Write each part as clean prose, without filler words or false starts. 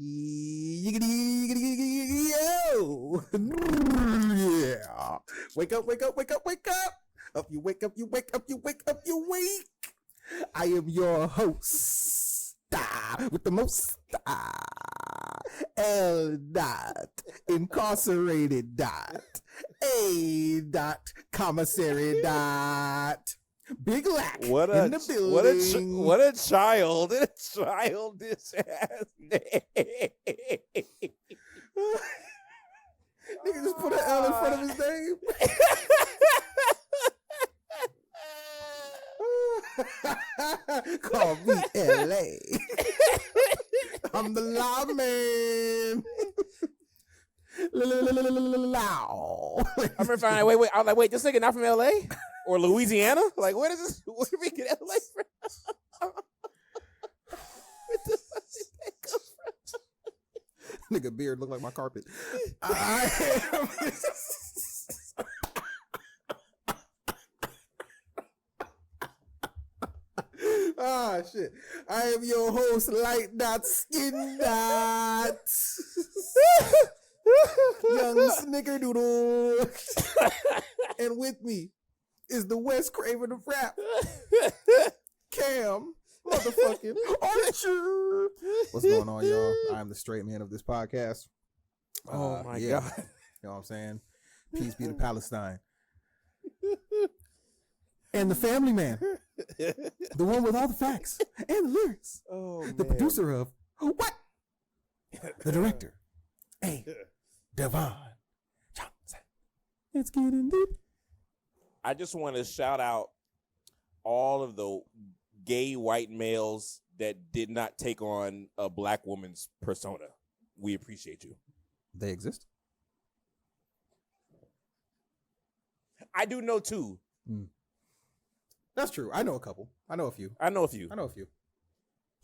Yo! Yeah! Wake up, wake up, wake up, wake up! Up you wake up, you wake up, you wake up, you wake! I am your host, with the most, L. Incarcerated. A. Commissary. Big Lack in the building. What a child! A childish ass name. Nigga just put an L in front of his name. Call me L.A. I'm the law man. I remember finding wait. I was like, wait, this nigga not from L.A. or Louisiana? Like, where does this? Where did we get L.A. from? Where the fuck did that come from? Nigga beard look like my carpet. Shit. I am your host, Light Dot Skin Dot. Young Snickerdoodle. And with me is the West Craven of rap, Cam motherfucking Archer. What's going on, y'all? I'm the straight man of this podcast. Oh my God. You know what I'm saying? Peace be to Palestine. And the family man, the one with all the facts and the lyrics, the producer of what? The director, Devon Johnson. Let's get in deep. I just want to shout out all of the gay white males that did not take on a black woman's persona. We appreciate you. They exist? I do know two. That's true. I know a couple. I know a few.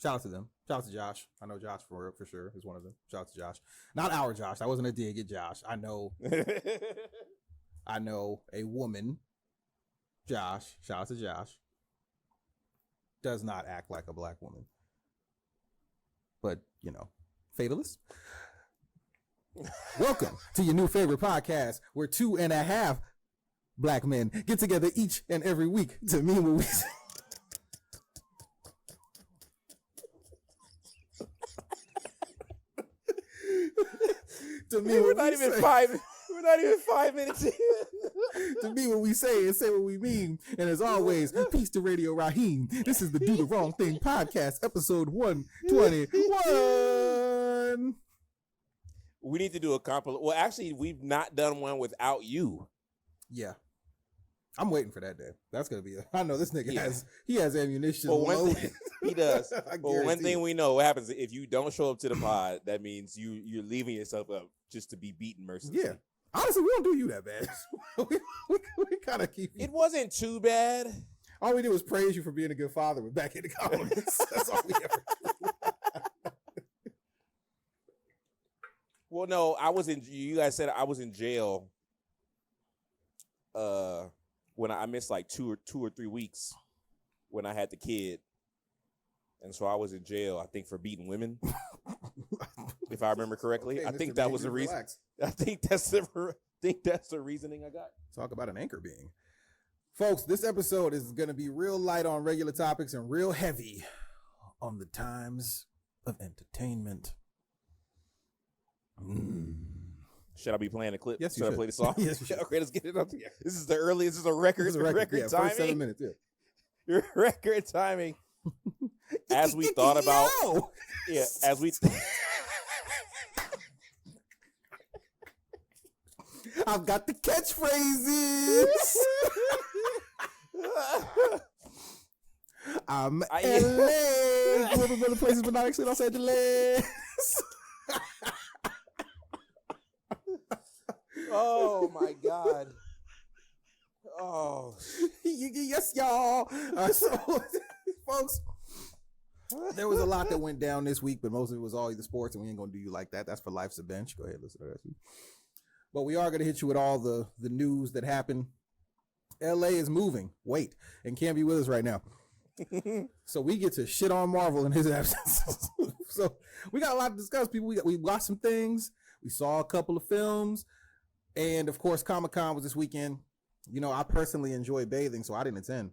Shout out to them. Shout out to Josh. I know Josh for sure is one of them. Shout out to Josh. Not our Josh. That wasn't a dig at Josh. I know a woman, Josh. Shout out to Josh. Does not act like a black woman. But, fatalist. Welcome to your new favorite podcast where 2.5 black men get together each and every week to mean what we say. We're not even 5 minutes in. To mean what we say and say what we mean. And as always, peace to Radio Raheem. This is the Do the Wrong Thing podcast, episode 121. We need to do a compilation. Well, actually, we've not done one without you. Yeah. I'm waiting for that day. That's going to be I know this nigga has ammunition loaded. He does. Well, one thing we know, what happens if you don't show up to the pod, that means you're leaving yourself up just to be beaten mercilessly. Yeah. Honestly, we don't do you that bad. we kind of keep you. It wasn't too bad. All we did was praise you for being a good father with back in the comments. That's all we ever do. Well, no, you guys said I was in jail when I missed like 2 or 3 weeks when I had the kid. And so I was in jail, I think, for beating women. If I remember correctly. Okay, I think Mr. that was the Relax. reason. I think that's the reasoning I got. Talk about an anchor being. Folks, this episode is going to be real light on regular topics and real heavy on the times of entertainment. Should I be playing a clip? Yes, you should. should. I play the song? Yes, you should. Okay, let's get it up. This is a record. This is a record timing. first 7 minutes, yeah. Your record timing. As we thought about, as we. I've got the catchphrases. I'm LA. Living in other places, but not actually Los Angeles. Oh my God. Oh. Yes, y'all. So, folks, there was a lot that went down this week, but most of it was all the sports, and we ain't going to do you like that. That's for Life's a Bench. Go ahead, listen to that. But we are going to hit you with all the news that happened. LA is moving. Wait, and can't be with us right now. So we get to shit on Marvel in his absence. So we got a lot to discuss, people. We watched some things. We saw a couple of films. And, of course, Comic-Con was this weekend. You know, I personally enjoy bathing, so I didn't attend.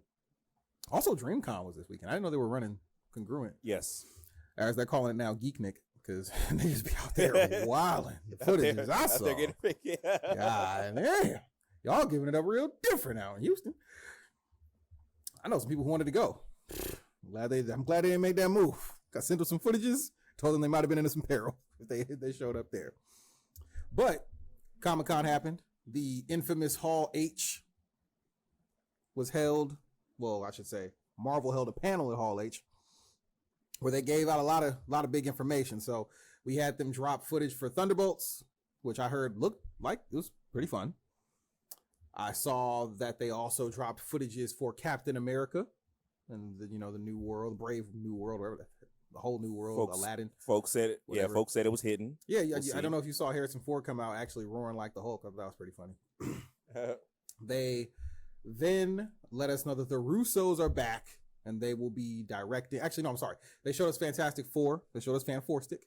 Also, DreamCon was this weekend. I didn't know they were running congruent. Yes. As they're calling it now, Geeknik, because they just be out there wilding. The footage I saw. God damn. Y'all giving it up real different out in Houston. I know some people who wanted to go. I'm glad they didn't make that move. Got sent them some footages. Told them they might have been in some peril if they showed up there. But Comic-Con happened. The infamous Hall H was held. Well, I should say Marvel held a panel at Hall H where they gave out a lot of big information. So we had them drop footage for Thunderbolts, which I heard looked like it was pretty fun. I saw that they also dropped footages for Captain America and the New World, Brave New World, whatever the whole New World, Aladdin. Folks said it. Whatever. Yeah, folks said it was hidden. Yeah. I don't know if you saw Harrison Ford come out actually roaring like the Hulk. I thought that was pretty funny. They then let us know that the Russos are back and they will be directing. Actually, no, I'm sorry. They showed us Fantastic Four. They showed us Fan Four Stick.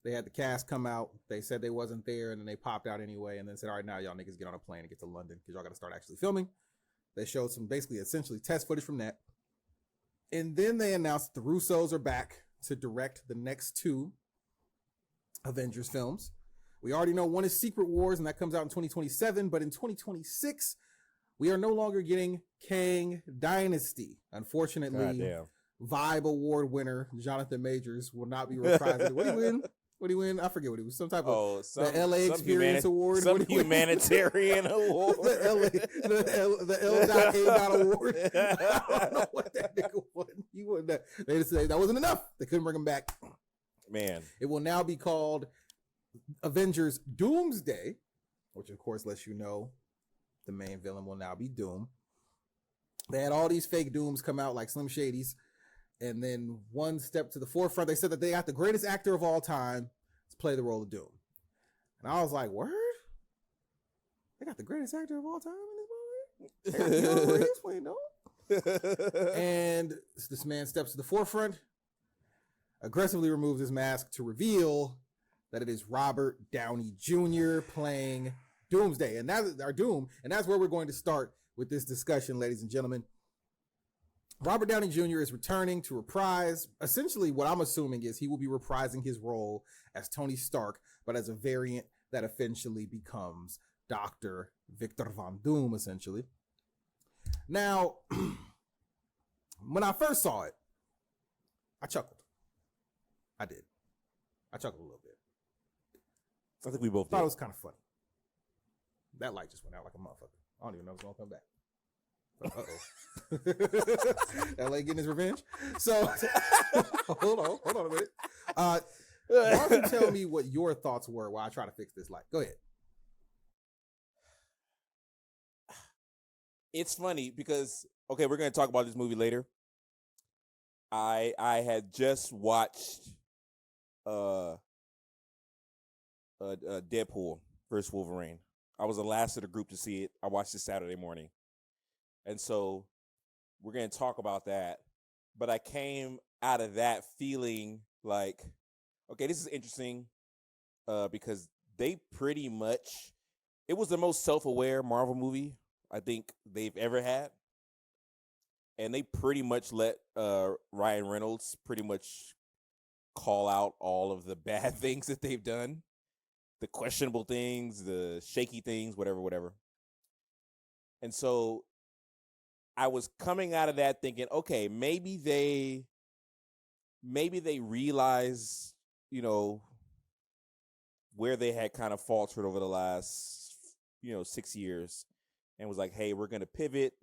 They had the cast come out. They said they wasn't there, and then they popped out anyway, and then said, all right, now y'all niggas get on a plane and get to London because y'all got to start actually filming. They showed some essentially test footage from that. And then they announced the Russos are back to direct the next two Avengers films. We already know one is Secret Wars, and that comes out in 2027, but in 2026, we are no longer getting Kang Dynasty. Unfortunately, Vibe Award winner Jonathan Majors will not be reprising. What did he win? I forget what it was. Some type of the LA Experience Award. Some humanitarian award. the L.A. Award. I don't know what that nigga won. He won that. They just say that wasn't enough. They couldn't bring him back. Man. It will now be called Avengers Doomsday, which of course lets you know the main villain will now be Doom. They had all these fake Dooms come out like Slim Shady's. And then one step to the forefront, they said that they got the greatest actor of all time to play the role of Doom. And I was like, word? They got the greatest actor of all time in this movie? And this man steps to the forefront, aggressively removes his mask to reveal that it is Robert Downey Jr. playing Doomsday. And that's our Doom. And that's where we're going to start with this discussion, ladies and gentlemen. Robert Downey Jr. is returning to reprise. Essentially, what I'm assuming is he will be reprising his role as Tony Stark, but as a variant that eventually becomes Dr. Victor Von Doom, essentially. Now, when I first saw it, I chuckled. I did. I chuckled a little bit. I think we both thought it was kind of funny. That light just went out like a motherfucker. I don't even know if it's going to come back. LA getting his revenge. So hold on a minute. Why don't you tell me what your thoughts were while I try to fix this light? Go ahead. It's funny because we're going to talk about this movie later. I had just watched Deadpool versus Wolverine. I was the last of the group to see it. I watched it Saturday morning. And so we're going to talk about that. But I came out of that feeling like, okay, this is interesting because they pretty much, it was the most self-aware Marvel movie I think they've ever had. And they pretty much let Ryan Reynolds pretty much call out all of the bad things that they've done. The questionable things, the shaky things, whatever. And so I was coming out of that thinking, okay, maybe they realized, where they had kind of faltered over the last, 6 years and was like, hey, we're going to pivot.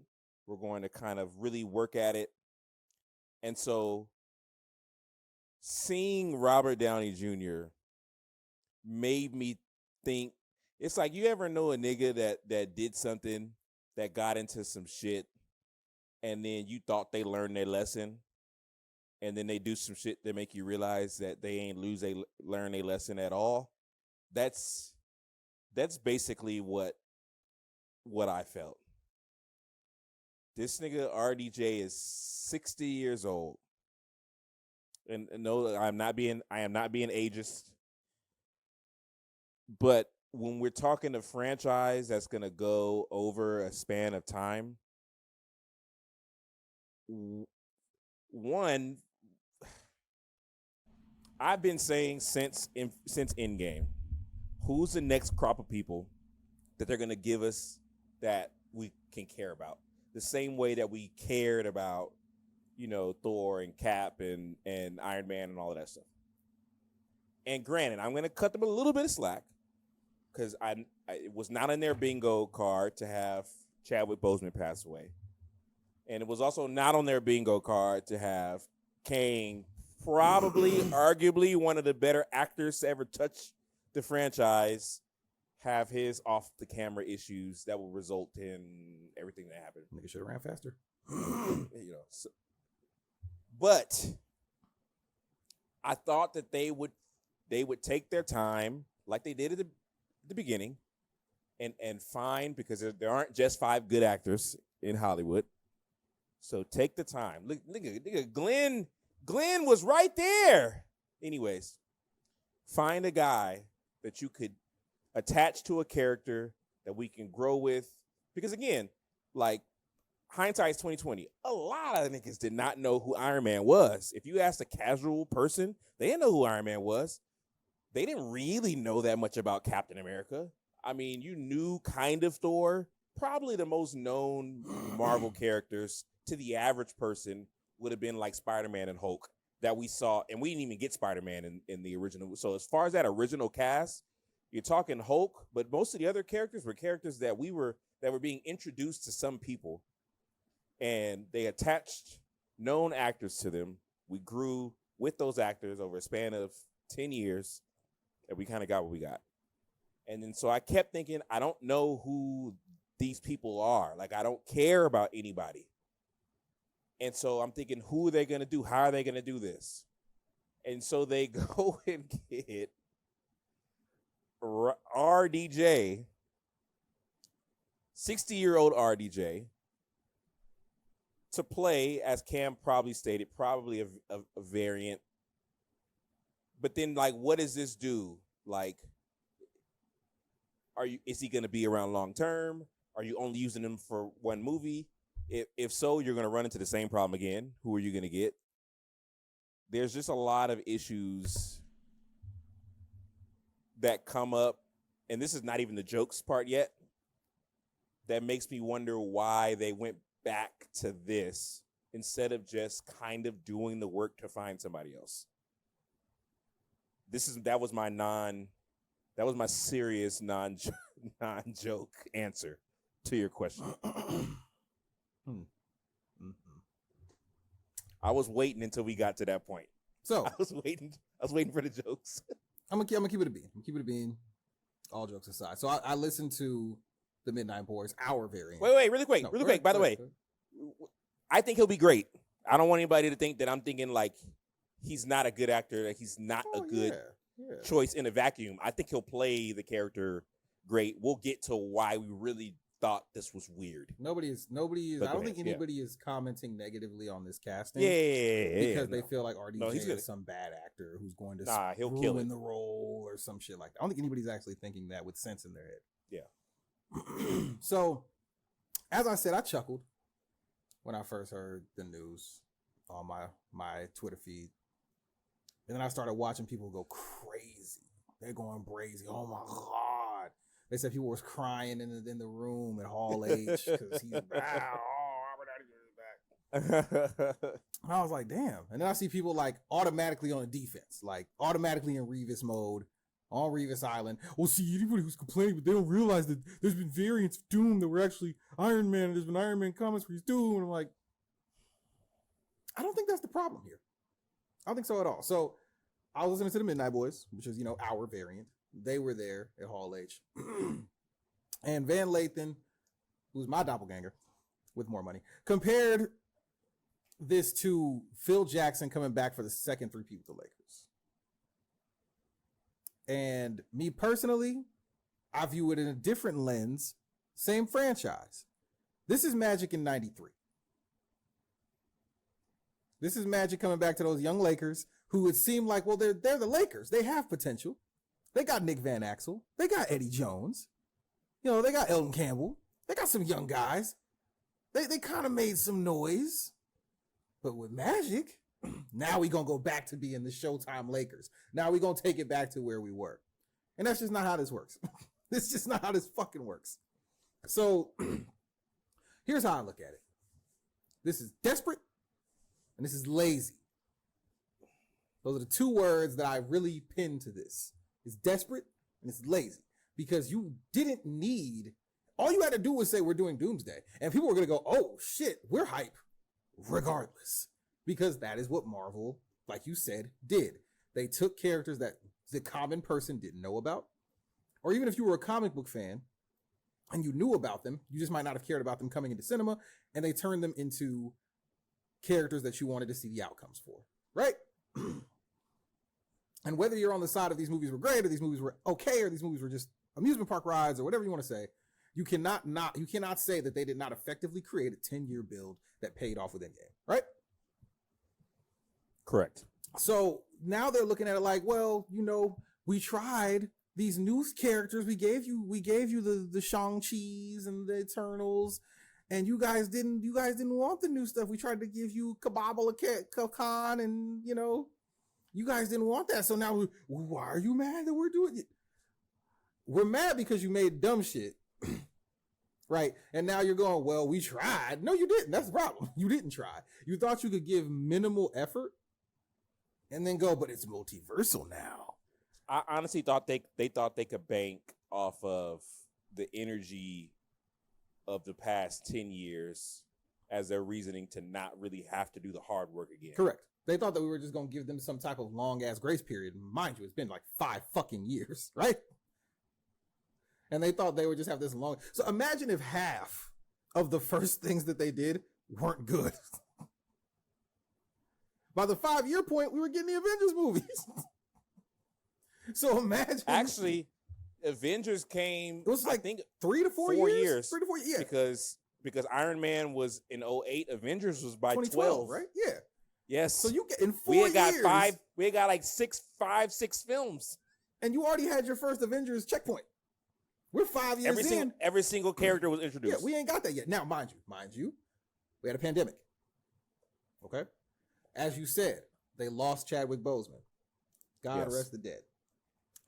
We're going to kind of really work at it. And so seeing Robert Downey Jr. made me think, it's like, you ever know a nigga that did something that got into some shit and then you thought they learned their lesson, and then they do some shit that make you realize that they ain't learn a lesson at all. That's basically what I felt. This nigga RDJ is 60 years old. And no, I am not being ageist. But when we're talking a franchise that's going to go over a span of time, one, I've been saying since Endgame, who's the next crop of people that they're going to give us that we can care about? The same way that we cared about, Thor and Cap and Iron Man and all of that stuff. And granted, I'm going to cut them a little bit of slack because it was not in their bingo card to have Chadwick Boseman pass away. And it was also not on their bingo card to have Kang, probably, arguably, one of the better actors to ever touch the franchise, have his off-the-camera issues that will result in everything that happened. Nigga should have ran faster. But I thought that they would take their time, like they did at the beginning, and find, because there aren't just 5 good actors in Hollywood. So take the time. Look, nigga, Glenn was right there. Anyways, find a guy that you could attach to a character that we can grow with. Because again, like, hindsight's 2020. A lot of niggas did not know who Iron Man was. If you asked a casual person, they didn't know who Iron Man was. They didn't really know that much about Captain America. I mean, you knew kind of Thor. Probably the most known Marvel characters to the average person would have been like Spider-Man and Hulk that we saw. And we didn't even get Spider-Man in the original. So as far as that original cast, you're talking Hulk, but most of the other characters were characters that were being introduced to some people. And they attached known actors to them. We grew with those actors over a span of 10 years, and we kind of got what we got. And then so I kept thinking, I don't know who these people are. Like, I don't care about anybody. And so I'm thinking, who are they going to do? How are they going to do this? And so they go and get RDJ, 60-year-old RDJ, to play, as Cam probably stated, probably a variant. But then, like, what does this do? Like, is he going to be around long term? Are you only using him for one movie? If so, you're going to run into the same problem again. Who are you going to get? There's just a lot of issues that come up, and this is not even the jokes part yet, that makes me wonder why they went back to this instead of just kind of doing the work to find somebody else. That was my serious non-joke answer to your question. I was waiting until we got to that point. So I was waiting for the jokes. I'm gonna keep it a bean. I'm keeping it a bean. All jokes aside. So I listened to the Midnight Boys, our variant. Wait, really quick. By the way, I think he'll be great. I don't want anybody to think that I'm thinking like he's not a good actor, that he's not a good choice in a vacuum. I think he'll play the character great. We'll get to why we really thought this was weird. Nobody is. I don't think anybody is commenting negatively on this casting. Because they feel like RDJ is some bad actor who's going to he'll ruin the role or some shit like that. I don't think anybody's actually thinking that with sense in their head. Yeah. So, as I said, I chuckled when I first heard the news on my Twitter feed. And then I started watching people go crazy. They're going crazy. Oh my God. They said people was crying in the room at Hall H because he's back. Oh, Robert Downey Jr. is back. And I was like, damn. And then I see people like automatically on the defense, like automatically in Revis mode, on Revis Island. Well, see, anybody who's complaining, but they don't realize that there's been variants of Doom that were actually Iron Man. And there's been Iron Man comics where he's Doom. And I'm like, I don't think that's the problem here. I don't think so at all. So I was listening to the Midnight Boys, which is, our variant. They were there at Hall H. And Van Lathan, who's my doppelganger with more money, compared this to Phil Jackson coming back for the second three-peat with the Lakers. And me personally, I view it in a different lens. Same franchise. This is Magic in 93. This is Magic coming back to those young Lakers who would seem like, well, they're the Lakers. They have potential. They got Nick Van Exel. They got Eddie Jones. You know, they got Elton Campbell. They got some young guys. They kind of made some noise. But with Magic, now we going to go back to being the Showtime Lakers. Now we going to take it back to where we were. And that's just not how this works. This is just not how this fucking works. So here's how I look at it. This is desperate and this is lazy. Those are the two words that I really pinned to this. It's desperate and it's lazy because you didn't need, all you had to do was say we're doing Doomsday. And people were going to go, oh shit, we're hype regardless. Because that is what Marvel, like you said, did. They took characters that the common person didn't know about. Or even if you were a comic book fan and you knew about them, you just might not have cared about them coming into cinema, and they turned them into characters that you wanted to see the outcomes for, right? And whether you're on the side of these movies were great or these movies were okay or these movies were just amusement park rides or whatever you want to say, you cannot say that they did not effectively create a 10-year build that paid off with Endgame, right? Correct. So now they're looking at it like, well, you know, we tried these new characters. We gave you the Shang-Chi's and the Eternals, and you guys didn't want the new stuff. We tried to give you Kabbalah Khan, and you know, you guys didn't want that. So now why are you mad that we're doing it? We're mad because you made dumb shit. Right. And now you're going, well, we tried. No, you didn't. That's the problem. You didn't try. You thought you could give minimal effort and then go, but it's multiversal now. I honestly thought they thought they could bank off of the energy of the past 10 years as their reasoning to not really have to do the hard work again. Correct. They thought that we were just going to give them some type of long ass grace period. Mind you, it's been like 5 fucking years, right? And they thought they would just have this long. So imagine if half of the first things that they did weren't good. By the 5-year point, we were getting the Avengers movies. So imagine. Actually, Avengers came, it was like, I think 3 to 4 years. 3 to 4 years. Because Iron Man was in 2008. Avengers was by 2012. Right? Yeah. Yes. So you get in 4 years. We had got like 6 films. And you already had your first Avengers checkpoint. We're 5 years in. Every single character was introduced. Yeah, we ain't got that yet. Now, mind you, we had a pandemic. Okay? As you said, they lost Chadwick Boseman. God rest the dead.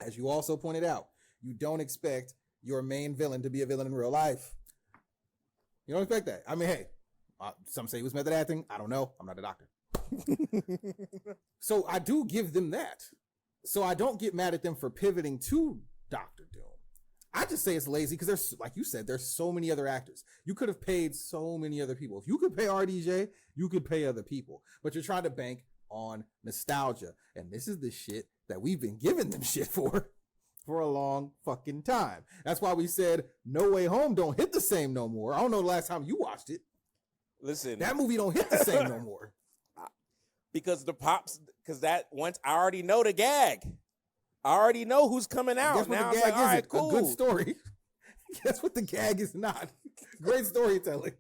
As you also pointed out, you don't expect your main villain to be a villain in real life. You don't expect that. I mean, hey, some say it was method acting. I don't know. I'm not a doctor. So I do give them that. So I don't get mad at them for pivoting to Dr. Doom. I just say it's lazy because there's, like you said, there's so many other actors. You could have paid so many other people. If you could pay RDJ, you could pay other people. But you're trying to bank on nostalgia. And this is the shit that we've been giving them shit for a long fucking time. That's why we said No Way Home don't hit the same no more. I don't know the last time you watched it. Listen. That movie don't hit the same no more. Because that once I already know the gag. I already know who's coming out. Guess what now the gag like, is? Cool. A good story. Guess what the gag is not? Great storytelling.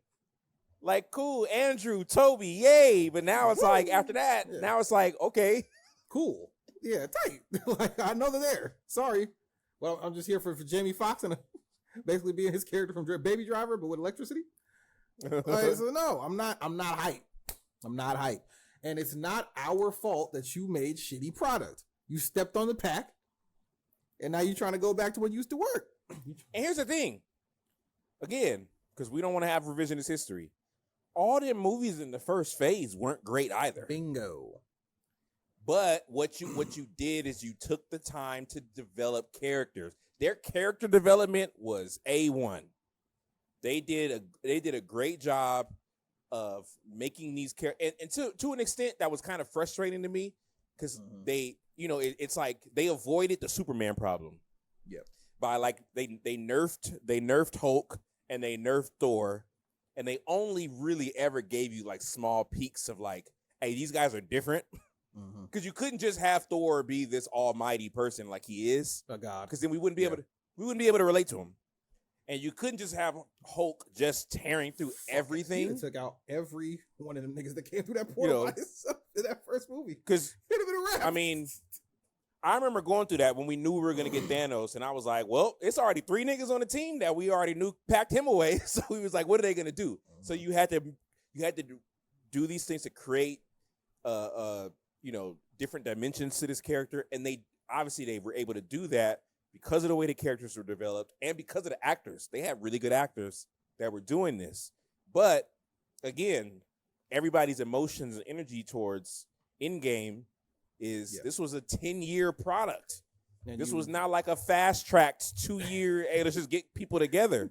Like, cool, Andrew, Toby, yay. But now it's like, after that, now it's like, okay. Cool. Yeah, tight. Like, I know they're there. Sorry. Well, I'm just here for Jamie Foxx and basically being his character from Baby Driver, but with electricity. So no, I'm not hype. I'm not hype. And it's not our fault that you made shitty product. You stepped on the pack, and now you're trying to go back to what used to work. And here's the thing. Again, because we don't want to have revisionist history. All them movies in the first phase weren't great either. Bingo. But what you did is you took the time to develop characters. Their character development was A1. They did a great job of making these characters, and to an extent that was kind of frustrating to me because they, you know, it's like they avoided the Superman problem. Yep. By like they nerfed Hulk and they nerfed Thor, and they only really ever gave you like small peaks of like, hey, these guys are different. Because you couldn't just have Thor be this almighty person like he is, a god, because then we wouldn't be able to relate to him. And you couldn't just have Hulk just tearing through everything. He took out every one of them niggas that came through that portal by himself in that first movie. Because, I mean, I remember going through that when we knew we were going to get Thanos. And I was like, well, it's already 3 niggas on the team that we already knew packed him away. So we was like, what are they going to do? So you had to do these things to create, different dimensions to this character. And they were able to do that because of the way the characters were developed and because of the actors. They had really good actors that were doing this. But again, everybody's emotions and energy towards Endgame is this was a 10-year product. And this was not like a fast-tracked 2-year, hey, let's just get people together.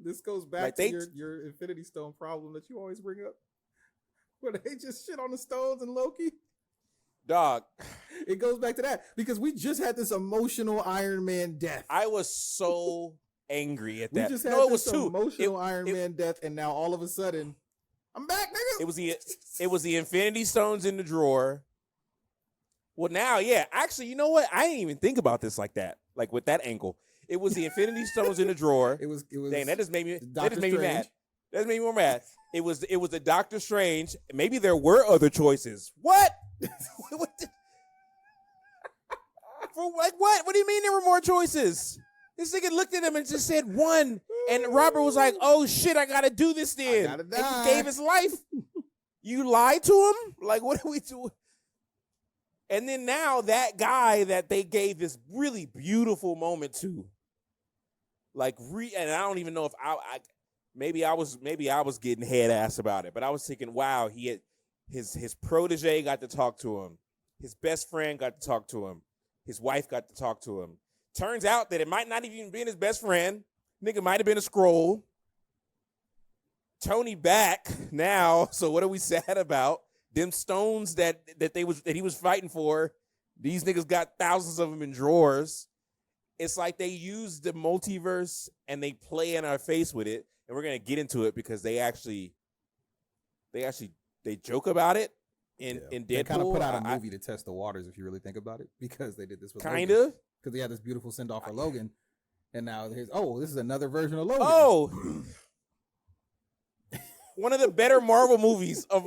This goes back to your Infinity Stone problem that you always bring up. Where they just shit on the stones and Loki. Dog. It goes back to that because we just had this emotional Iron Man death. I was so angry at that. We just had this emotional Iron Man death, and now all of a sudden, I'm back, nigga. It was the Infinity Stones in the drawer. Well, now, yeah. Actually, you know what? I didn't even think about this like that, like with that angle. It was the Infinity Stones in the drawer. It was. Dang, that just made me mad. That just made me more mad. It was the Doctor Strange. Maybe there were other choices. What? For like what? What do you mean there were more choices? This nigga looked at him and just said one, and Robert was like, "Oh shit, I gotta do this then." And he gave his life. You lied to him? Like, what are we doing? And then now that guy that they gave this really beautiful moment to, and I don't even know if maybe I was getting head ass about it, but I was thinking, wow, he had his protege got to talk to him, his best friend got to talk to him, his wife got to talk to him. Turns out that it might not even been his best friend. Nigga might have been a Skrull. Tony back now, so what are we sad about? Them stones that he was fighting for, these niggas got thousands of them in drawers. It's like they use the multiverse and they play in our face with it, and we're gonna get into it because they joke about it in Deadpool. They kind of put out a movie to test the waters, if you really think about it, because they did this with kind of because they had this beautiful send off for Logan, and now this is another version of Logan. Oh. One of the better Marvel movies of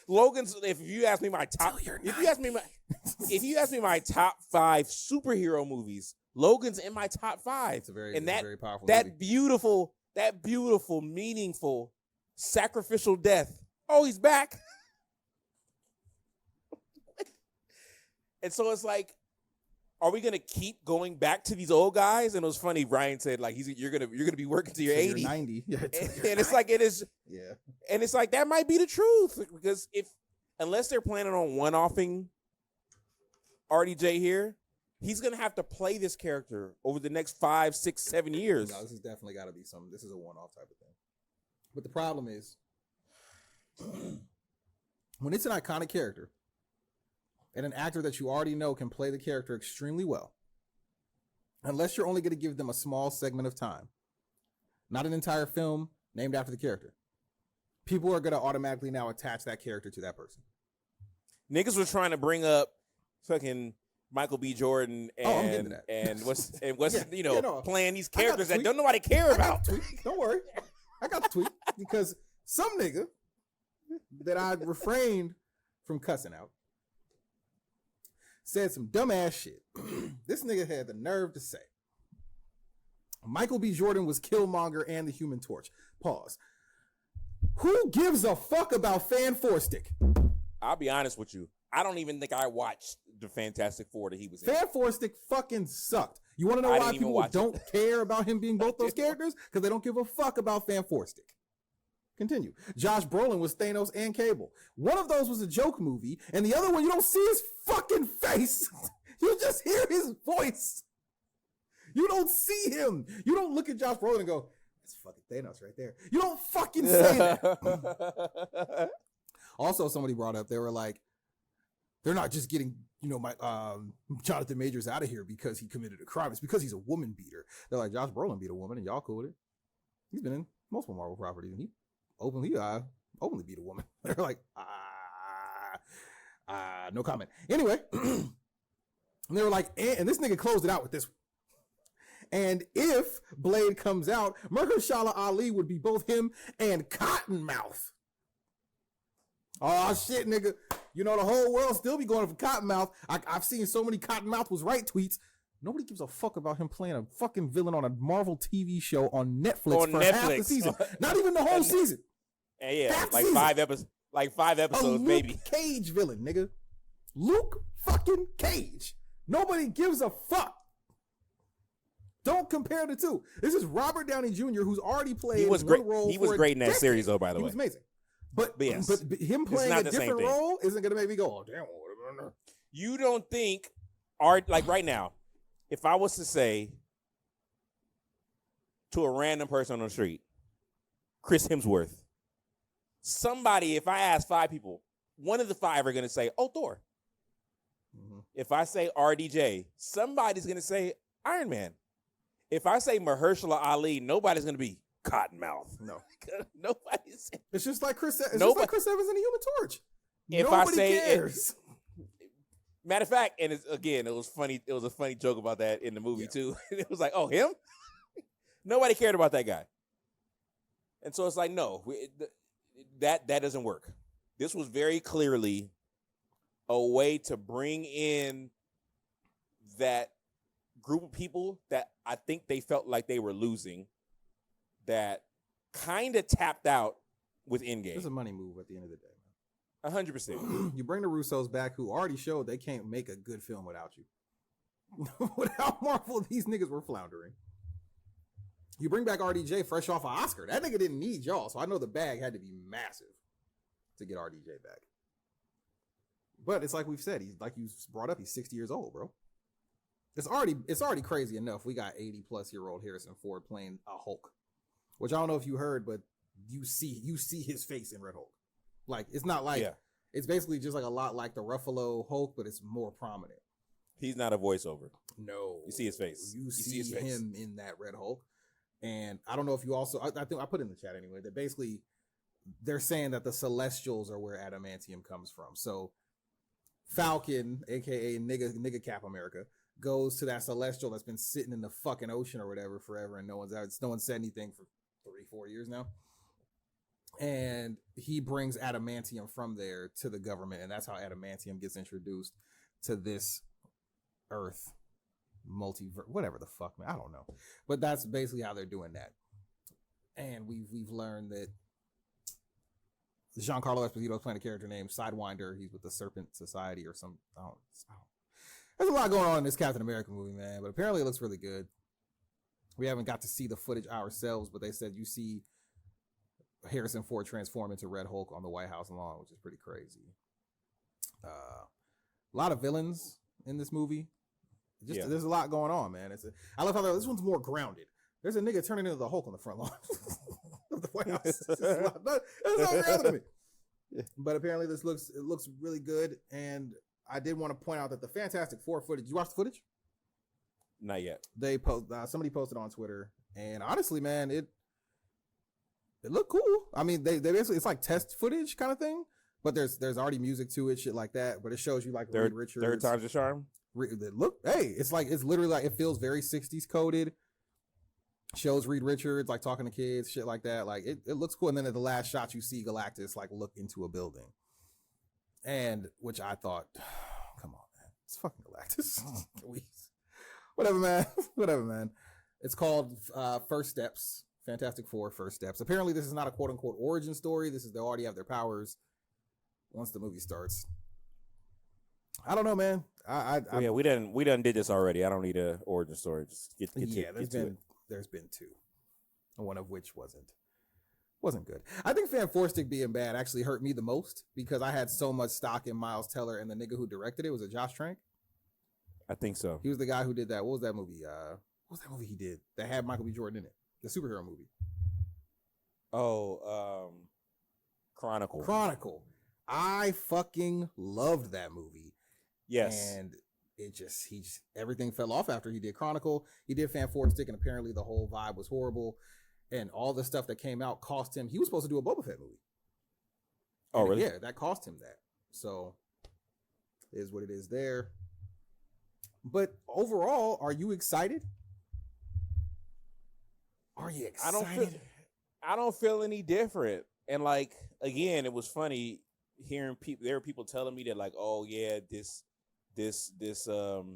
Logan's. If you ask me my top 5 superhero movies, Logan's in my top 5. It's a very powerful movie. That beautiful, meaningful, sacrificial death. Oh, he's back. And so it's like, are we gonna keep going back to these old guys? And it was funny. Ryan said like you're gonna be working to your 80, you're 90, yeah, and it's like it is, yeah. And it's like that might be the truth because unless they're planning on one-offing RDJ here, he's gonna have to play this character over the next 5, 6, 7 years. No, this has definitely got to be something. This is a one-off type of thing. But the problem is, when it's an iconic character and an actor that you already know can play the character extremely well, unless you're only going to give them a small segment of time, not an entire film named after the character, people are going to automatically now attach that character to that person. Niggas was trying to bring up fucking Michael B. Jordan and playing these characters that don't nobody care about. Don't worry. I got the tweet because some nigga that I refrained from cussing out said some dumbass shit. This nigga had the nerve to say Michael B. Jordan was Killmonger and the Human Torch. Pause. Who gives a fuck about Fan Four Stick? I'll be honest with you. I don't even think I watched the Fantastic Four that he was in. Fan Four Stick fucking sucked. You want to know why people don't care about him being both those characters? Because they don't give a fuck about Fan Four Stick. Continue. Josh Brolin was Thanos and Cable. One of those was a joke movie, and the other one, you don't see his fucking face. You just hear his voice. You don't see him. You don't look at Josh Brolin and go, that's fucking Thanos right there. You don't fucking say that. Also, somebody brought up, they were like, they're not just getting, my Jonathan Majors out of here because he committed a crime. It's because he's a woman beater. They're like, Josh Brolin beat a woman, and y'all cool with it. He's been in multiple Marvel properties, and he openly beat a woman. They're like, no comment. Anyway, and they were like, and this nigga closed it out with this one. And if Blade comes out, Mahershala Ali would be both him and Cottonmouth. Oh shit, nigga. You know, the whole world still be going for Cottonmouth. I've seen so many Cottonmouth was right tweets. Nobody gives a fuck about him playing a fucking villain on a Marvel TV show on Netflix half the season. Not even the whole season. Yeah, half like 5 episodes. Like 5 episodes, Luke baby. Cage villain, nigga. Luke fucking Cage. Nobody gives a fuck. Don't compare the two. This is Robert Downey Jr., who's already played one role. He was great in that series, though, by the way. He was amazing. But yes, him playing a different role isn't going to make me go, oh, damn. You don't think, like right now, if I was to say to a random person on the street, Chris Hemsworth, somebody, if I ask 5 people, one of the 5 are going to say, oh, Thor. Mm-hmm. If I say RDJ, somebody's going to say Iron Man. If I say Mahershala Ali, nobody's going to be Cottonmouth. No. Nobody's. It's just like Chris Evans in the Human Torch. Nobody cares. Matter of fact, and it was funny. It was a funny joke about that in the movie too. It was like, oh, him? Nobody cared about that guy. And so it's like, no, that doesn't work. This was very clearly a way to bring in that group of people that I think they felt like they were losing, that kind of tapped out with Endgame. It's a money move at the end of the day. 100%. You bring the Russos back, who already showed they can't make a good film without you. Without Marvel, these niggas were floundering. You bring back RDJ fresh off an Oscar. That nigga didn't need y'all, so I know the bag had to be massive to get RDJ back. But it's like we've said, he's like you brought up, he's 60 years old, bro. It's already crazy enough. We got 80-plus-year-old Harrison Ford playing a Hulk, which I don't know if you heard, but you see his face in Red Hulk. Like, it's not like it's basically just like a lot like the Ruffalo Hulk, but it's more prominent. He's not a voiceover. No, you see his face. You see his face. Him in that Red Hulk, and I don't know if you also. I think I put in the chat anyway that basically they're saying that the Celestials are where adamantium comes from. So Falcon, aka nigga Cap America, goes to that Celestial that's been sitting in the fucking ocean or whatever forever, and no one said anything for 3-4 years now. And he brings adamantium from there to the government, and that's how adamantium gets introduced to this Earth multiverse, whatever the fuck, man. I don't know, but that's basically how they're doing that. And we've learned that Giancarlo Esposito is playing a character named Sidewinder. He's with the Serpent Society or some. I don't. There's a lot going on in this Captain America movie, man. But apparently, it looks really good. We haven't got to see the footage ourselves, but they said you see Harrison Ford transform into Red Hulk on the White House lawn, which is pretty crazy. A lot of villains in this movie. There's a lot going on, man. I love how this one's more grounded. There's a nigga turning into the Hulk on the front lawn of the White House. That's not grounded to me. Yeah. But apparently it looks really good. And I did want to point out that the Fantastic Four footage. You watch the footage? Not yet. They somebody posted on Twitter, and honestly, man, it looked cool. I mean, they basically, it's like test footage kind of thing, but there's already music to it, shit like that. But it shows you like Reed Richards. Third time's a charm. It's literally like, it feels very 60s coded. Shows Reed Richards like talking to kids, shit like that. Like it looks cool. And then at the last shot, you see Galactus like look into a building, and which I thought, come on, man, it's fucking Galactus. Whatever, man. It's called First Steps. Fantastic Four First Steps. Apparently, this is not a quote unquote origin story. They already have their powers once the movie starts. I don't know, man. We done did this already. I don't need an origin story. Just get to it. There's been 2, one of which wasn't good. I think Fan Four Stick being bad actually hurt me the most because I had so much stock in Miles Teller, and the nigga who directed it was Josh Trank. I think so. He was the guy who did that. What was that movie? What was that movie he did that had Michael B. Jordan in it? The superhero movie. Oh, Chronicle. I fucking loved that movie. Yes. And everything fell off after he did Chronicle. He did Fan Four Stick, and apparently the whole vibe was horrible. And all the stuff that came out cost him. He was supposed to do a Boba Fett movie. Oh, really? Yeah, that cost him that. So, it is what it is there. But overall, are you excited? Are you excited? I don't feel any different. And like again, it was funny hearing people. There were people telling me that like, oh yeah, this Deadpool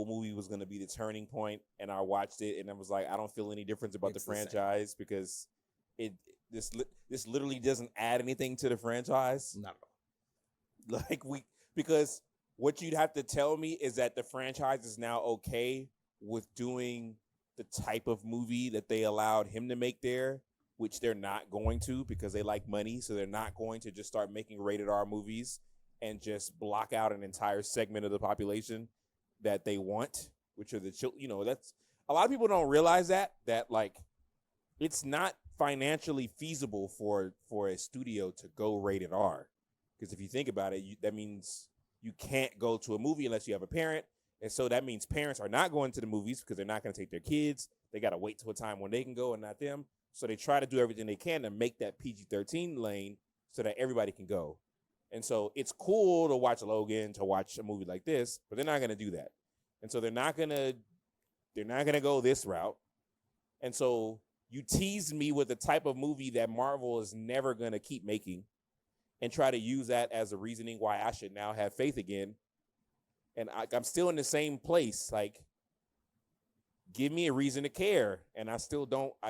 movie was going to be the turning point, and I watched it, and I was like, I don't feel any difference about the franchise because this literally doesn't add anything to the franchise. Not at all. Like because what you'd have to tell me is that the franchise is now okay with doing the type of movie that they allowed him to make there, which they're not going to because they like money, so they're not going to just start making rated R movies and just block out an entire segment of the population that they want, which are the children. You know, that's a lot of people don't realize that like it's not financially feasible for a studio to go rated R, because if you think about it, that means you can't go to a movie unless you have a parent, and so that means parents are not going to the movies because they're not going to take their kids. They got to wait till a time when they can go and not them. So they try to do everything they can to make that PG-13 lane so that everybody can go. And so it's cool to watch Logan, to watch a movie like this, but they're not going to do that. And so they're not going to go this route. And so you teased me with the type of movie that Marvel is never going to keep making and try to use that as a reasoning why I should now have faith again. And I'm still in the same place. Like, give me a reason to care. And I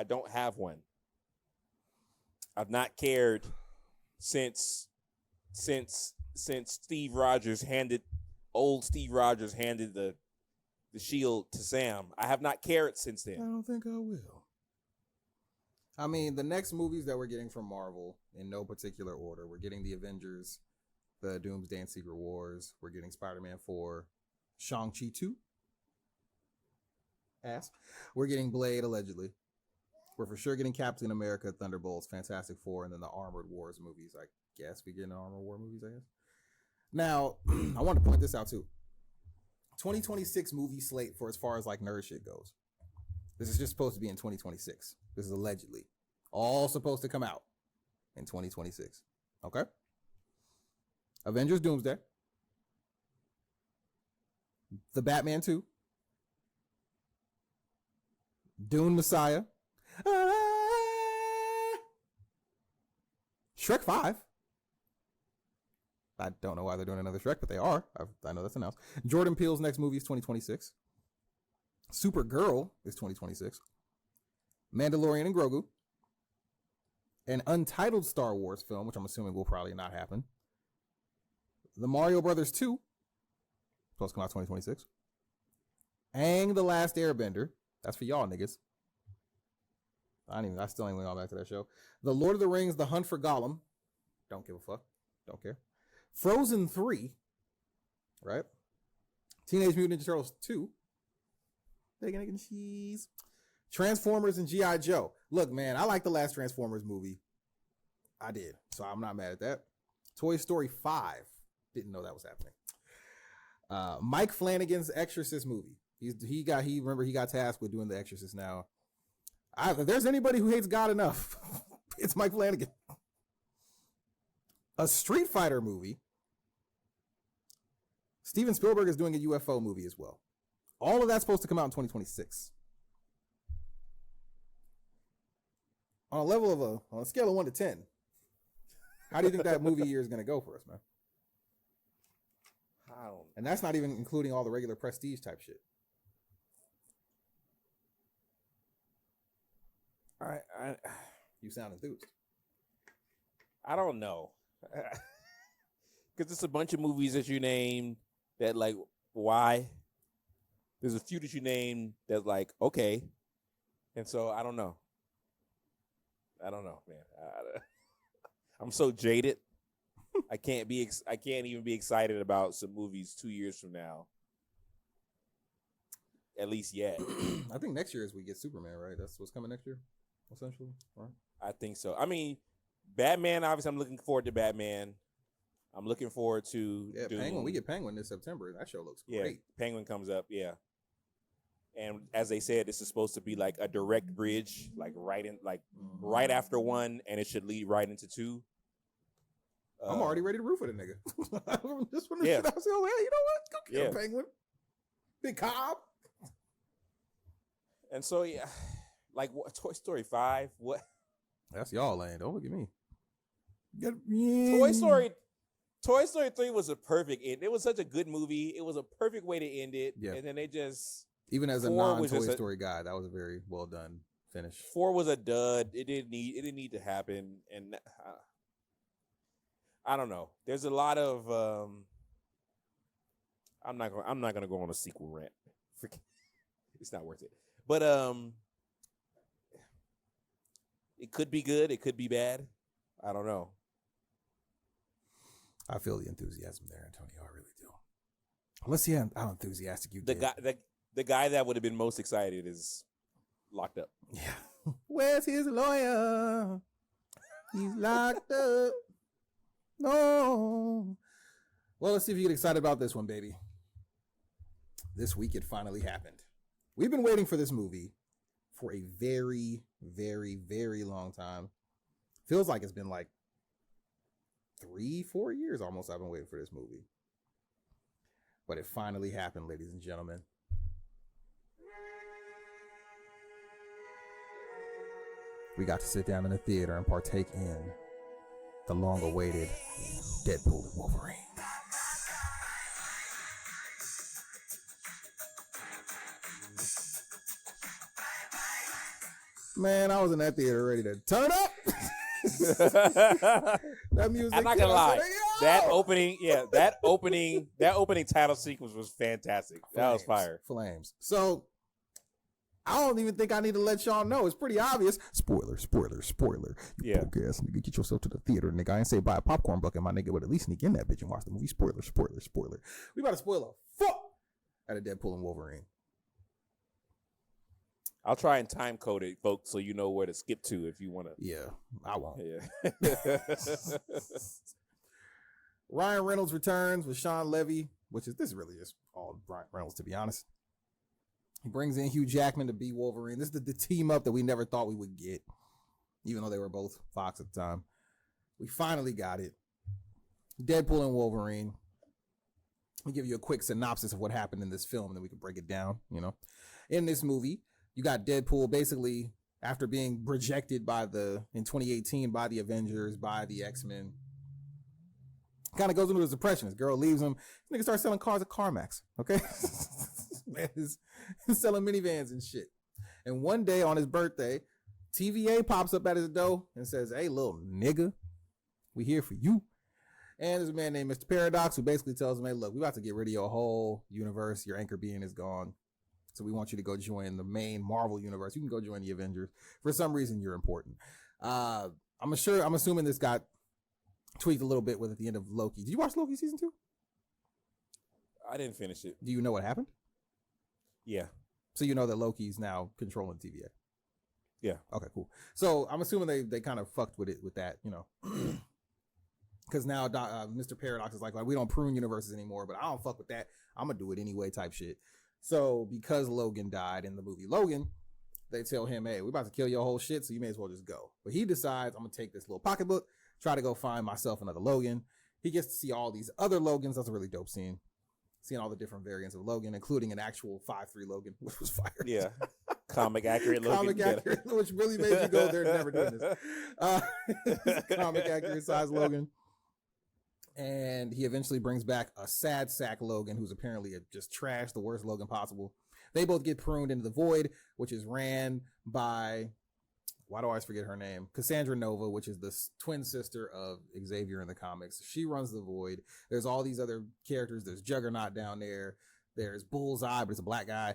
don't have one. I've not cared since Steve Rogers handed the shield to Sam. I have not cared since then. I don't think I will. I mean, the next movies that we're getting from Marvel, in no particular order, we're getting the Avengers, the Doomsday and Secret Wars, we're getting Spider-Man 4, Shang-Chi 2, we're getting Blade, allegedly. We're for sure getting Captain America, Thunderbolts, Fantastic Four, and then the Armored Wars movies. I guess we get Armored War movies, I guess. Now, I want to point this out too. 2026 movie slate for as far as like nerd shit goes. This is just supposed to be in 2026. This is allegedly all supposed to come out in 2026. Okay? Avengers Doomsday. The Batman 2. Dune Messiah. Shrek 5. I don't know why they're doing another Shrek, but they are. I know that's announced. Jordan Peele's next movie is 2026. Supergirl is 2026. Mandalorian and Grogu. An untitled Star Wars film, which I'm assuming will probably not happen. The Mario Brothers 2, supposed to come out 2026. Aang the Last Airbender. That's for y'all niggas. I still ain't going back to that show. The Lord of the Rings, The Hunt for Gollum. Don't give a fuck. Don't care. Frozen 3. Right? Teenage Mutant Ninja Turtles 2. Bacon, egg, and cheese. Transformers and G.I. Joe. Look, man, I like the last Transformers movie. I did. So I'm not mad at that. Toy Story 5. Didn't know that was happening. Mike Flanagan's Exorcist movie. He got tasked with doing The Exorcist now. If there's anybody who hates God enough, it's Mike Flanagan. A Street Fighter movie. Steven Spielberg is doing a UFO movie as well. All of that's supposed to come out in 2026. On a level of on a scale of 1 to 10, how do you think that movie year is going to go for us, man? And that's not even including all the regular prestige type shit. You sound enthused. I don't know. Because it's a bunch of movies that you named that, like, why? There's a few that you named that, like, okay. And so I don't know. Man. I'm so jaded. I can't even be excited about some movies 2 years from now. At least yet. I think next year is we get Superman, right? That's what's coming next year, essentially, right? I think so. I mean, Batman, obviously, I'm looking forward to Batman. I'm looking forward to Penguin. We get Penguin this September. That show looks great. Yeah, Penguin comes up, yeah. And as they said, this is supposed to be like a direct bridge, like right after 1, and it should lead right into 2. I'm already ready to root for the nigga. Just when the shit I was like, hey, you know what? Go kill Penguin. Big Cobb. And so, yeah, Like what, Toy Story 5? What? That's y'all lane. Don't look at me. Toy Story 3 was a perfect end. It was such a good movie. It was a perfect way to end it. Yeah. And then they just... Even as a non-Toy Story guy, that was a very well done finish. 4 was a dud. It didn't need to happen. And I don't know. There's a lot of... I'm not gonna go on a sequel rant. It's not worth it. But it could be good. It could be bad. I don't know. I feel the enthusiasm there, Antonio. I really do. Let's see how enthusiastic you the did. The guy that would have been most excited is locked up. Yeah. Where's his lawyer? He's locked up. No. Well, let's see if you get excited about this one, baby. This week it finally happened. We've been waiting for this movie for a very, very, very long time. Feels like it's been like 3-4 years almost I've been waiting for this movie. But it finally happened, ladies and gentlemen. We got to sit down in the theater and partake in the long-awaited Deadpool and Wolverine. Man, I was in that theater ready to turn up. That music. I'm not gonna lie. That opening title sequence was fantastic. That was fire. Flames. So I don't even think I need to let y'all know. It's pretty obvious. Spoiler. You broke ass nigga. Get yourself to the theater, nigga. I ain't say buy a popcorn bucket, my nigga, but at least sneak in that bitch and watch the movie. Spoiler. We about to spoil a fuck out of Deadpool and Wolverine. I'll try and time code it, folks, so you know where to skip to if you want to. Yeah, I won't. Yeah. Ryan Reynolds returns with Sean Levy, this is really just all Ryan Reynolds, to be honest. He brings in Hugh Jackman to be Wolverine. This is the team up that we never thought we would get, even though they were both Fox at the time. We finally got it. Deadpool and Wolverine. I'll give you a quick synopsis of what happened in this film, and then we can break it down, In this movie, you got Deadpool basically after being rejected in 2018 by the Avengers, by the X-Men. Kind of goes into his depression. His girl leaves him. This nigga starts selling cars at CarMax. Okay? Man is selling minivans and shit. And one day on his birthday, TVA pops up at his door and says, "Hey, little nigga, we here for you." And there's a man named Mr. Paradox who basically tells him, "Hey, look, we about to get rid of your whole universe. Your anchor being is gone. So we want you to go join the main Marvel universe. You can go join the Avengers. For some reason, you're important." I'm assuming this got tweaked a little bit at the end of Loki. Did you watch Loki season 2? I didn't finish it. Do you know what happened? Yeah. So you know that Loki's now controlling TVA. Yeah. Okay, cool. So I'm assuming they kind of fucked with that, because now Mr. Paradox is like, we don't prune universes anymore, but I don't fuck with that. I'm gonna do it anyway type shit. So because Logan died in the movie Logan, they tell him, "Hey, we're about to kill your whole shit, so you may as well just go." But he decides, "I'm going to take this little pocketbook, try to go find myself another Logan." He gets to see all these other Logans. That's a really dope scene. Seeing all the different variants of Logan, including an actual 5'3" Logan, which was fire. Yeah. Comic accurate Logan. Comic accurate, which really made you go, "They're never doing this." Comic accurate size Logan. And he eventually brings back a sad sack Logan, who's apparently just trash, the worst Logan possible. They both get pruned into the Void, which is ran by, why do I always forget her name? Cassandra Nova, which is the twin sister of Xavier in the comics. She runs the Void. There's all these other characters. There's Juggernaut down there. There's Bullseye, but it's a black guy.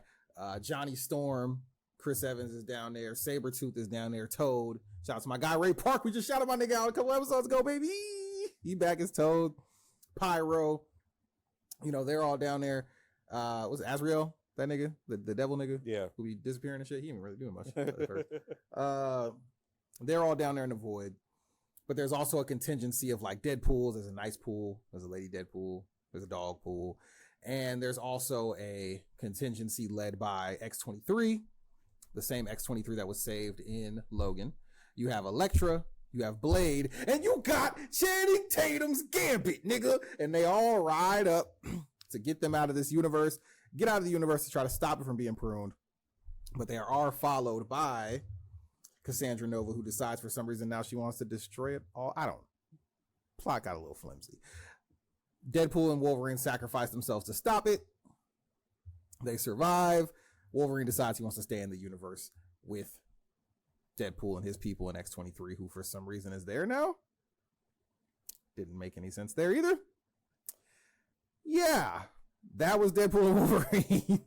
Johnny Storm, Chris Evans is down there. Sabretooth is down there. Toad. Shout out to my guy Ray Park. We just shouted my nigga out a couple episodes ago, baby. He back as Toad. Pyro. They're all down there. Was it Azrael? That nigga? The devil nigga? Yeah. Who be disappearing and shit? He ain't really doing much at first. They're all down there in the Void. But there's also a contingency of like Deadpools. There's a nice pool. There's a lady Deadpool. There's a dog pool. And there's also a contingency led by X-23. The same X-23 that was saved in Logan. You have Elektra. You have Blade, and you got Channing Tatum's Gambit, nigga. And they all ride up to get them out of this universe, get out of the universe to try to stop it from being pruned. But they are followed by Cassandra Nova, who decides for some reason now she wants to destroy it all. Plot got a little flimsy. Deadpool and Wolverine sacrifice themselves to stop it. They survive. Wolverine decides he wants to stay in the universe with Deadpool and his people in X-23, who for some reason is there now. Didn't make any sense there either. Yeah, that was Deadpool and Wolverine.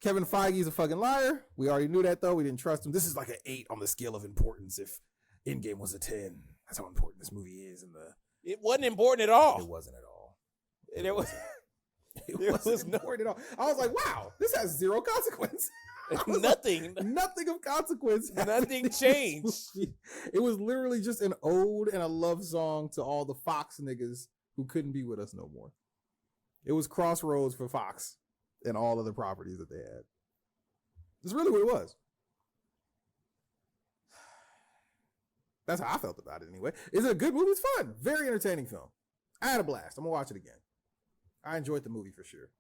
Kevin Feige's a fucking liar. We already knew that, though. We didn't trust him. This is like an 8 on the scale of importance. If Endgame was a 10, that's how important this movie is. It wasn't important at all. It wasn't at all. It wasn't important at all. I was like, wow, this has zero consequence. Nothing. Like, nothing of consequence. Nothing changed. It was literally just an ode and a love song to all the Fox niggas who couldn't be with us no more. It was Crossroads for Fox and all of the properties that they had. That's really what it was. That's how I felt about it anyway. Is it a good movie? It's fun. Very entertaining film. I had a blast. I'm going to watch it again. I enjoyed the movie for sure.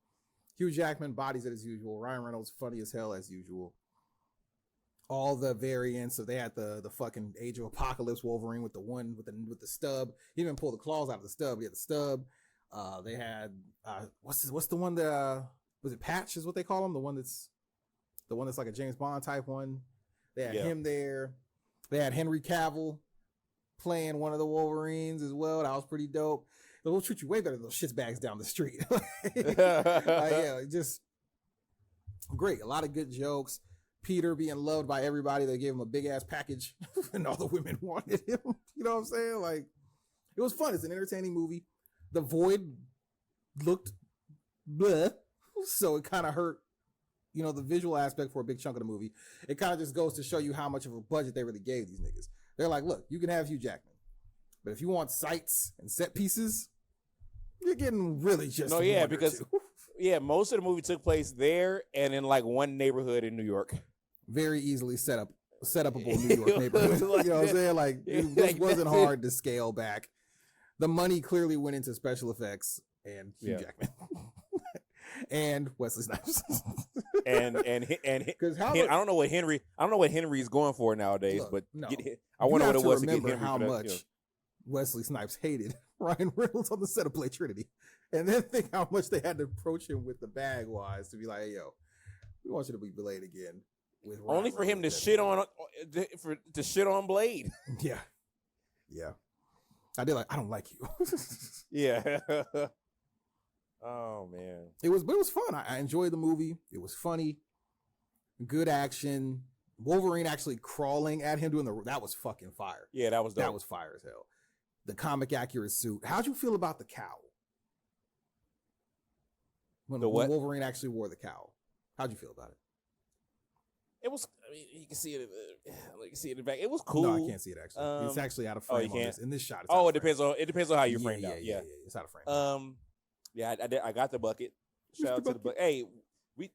Hugh Jackman bodies it as usual. Ryan Reynolds funny as hell as usual. All the variants. So they had the fucking Age of Apocalypse Wolverine with the one with the stub. He didn't pull the claws out of the stub. He had the stub. They had what's the one that was it Patch is what they call him? The one that's like a James Bond type one. They had him there. They had Henry Cavill playing one of the Wolverines as well. That was pretty dope. They'll treat you way better than those shitbags down the street. Yeah, just great. A lot of good jokes. Peter being loved by everybody. They gave him a big ass package and all the women wanted him. You know what I'm saying? Like, it was fun. It's an entertaining movie. The Void looked bleh, so it kind of hurt, you know, the visual aspect for a big chunk of the movie. It kind of just goes to show you how much of a budget they really gave these niggas. They're like, look, you can have Hugh Jackman, but if you want sights and set pieces, you're getting really just because most of the movie took place there and in like one neighborhood in New York. Very easily setupable New York neighborhood. Like, you know what I'm saying? Like, it wasn't hard to scale back. The money clearly went into special effects and Hugh Jackman and Wesley Snipes. and because I don't know what Henry's going for nowadays, but I wonder what it was to get Henry how much Wesley Snipes hated Ryan Reynolds on the set of Play Trinity, and then think how much they had to approach him with the bag wise to be like, hey, yo, we want you to be Blade again. With only for him to shit on Blade. Yeah. I don't like you. Yeah. Oh man. It was fun. I enjoyed the movie. It was funny. Good action. Wolverine actually crawling at him that was fucking fire. Yeah, that was dope. That was fire as hell. The comic accurate suit. How'd you feel about the cowl? When Wolverine actually wore the cowl. How'd you feel about it? It was. I mean, you can see it. You can see it in the back. It was cool. No, I can't see it actually. It's actually out of frame. Oh, you can't? In this shot. It depends on how you're framed out. Yeah, it's out of frame. Yeah, I got the bucket. Shout out to the bucket. Hey, we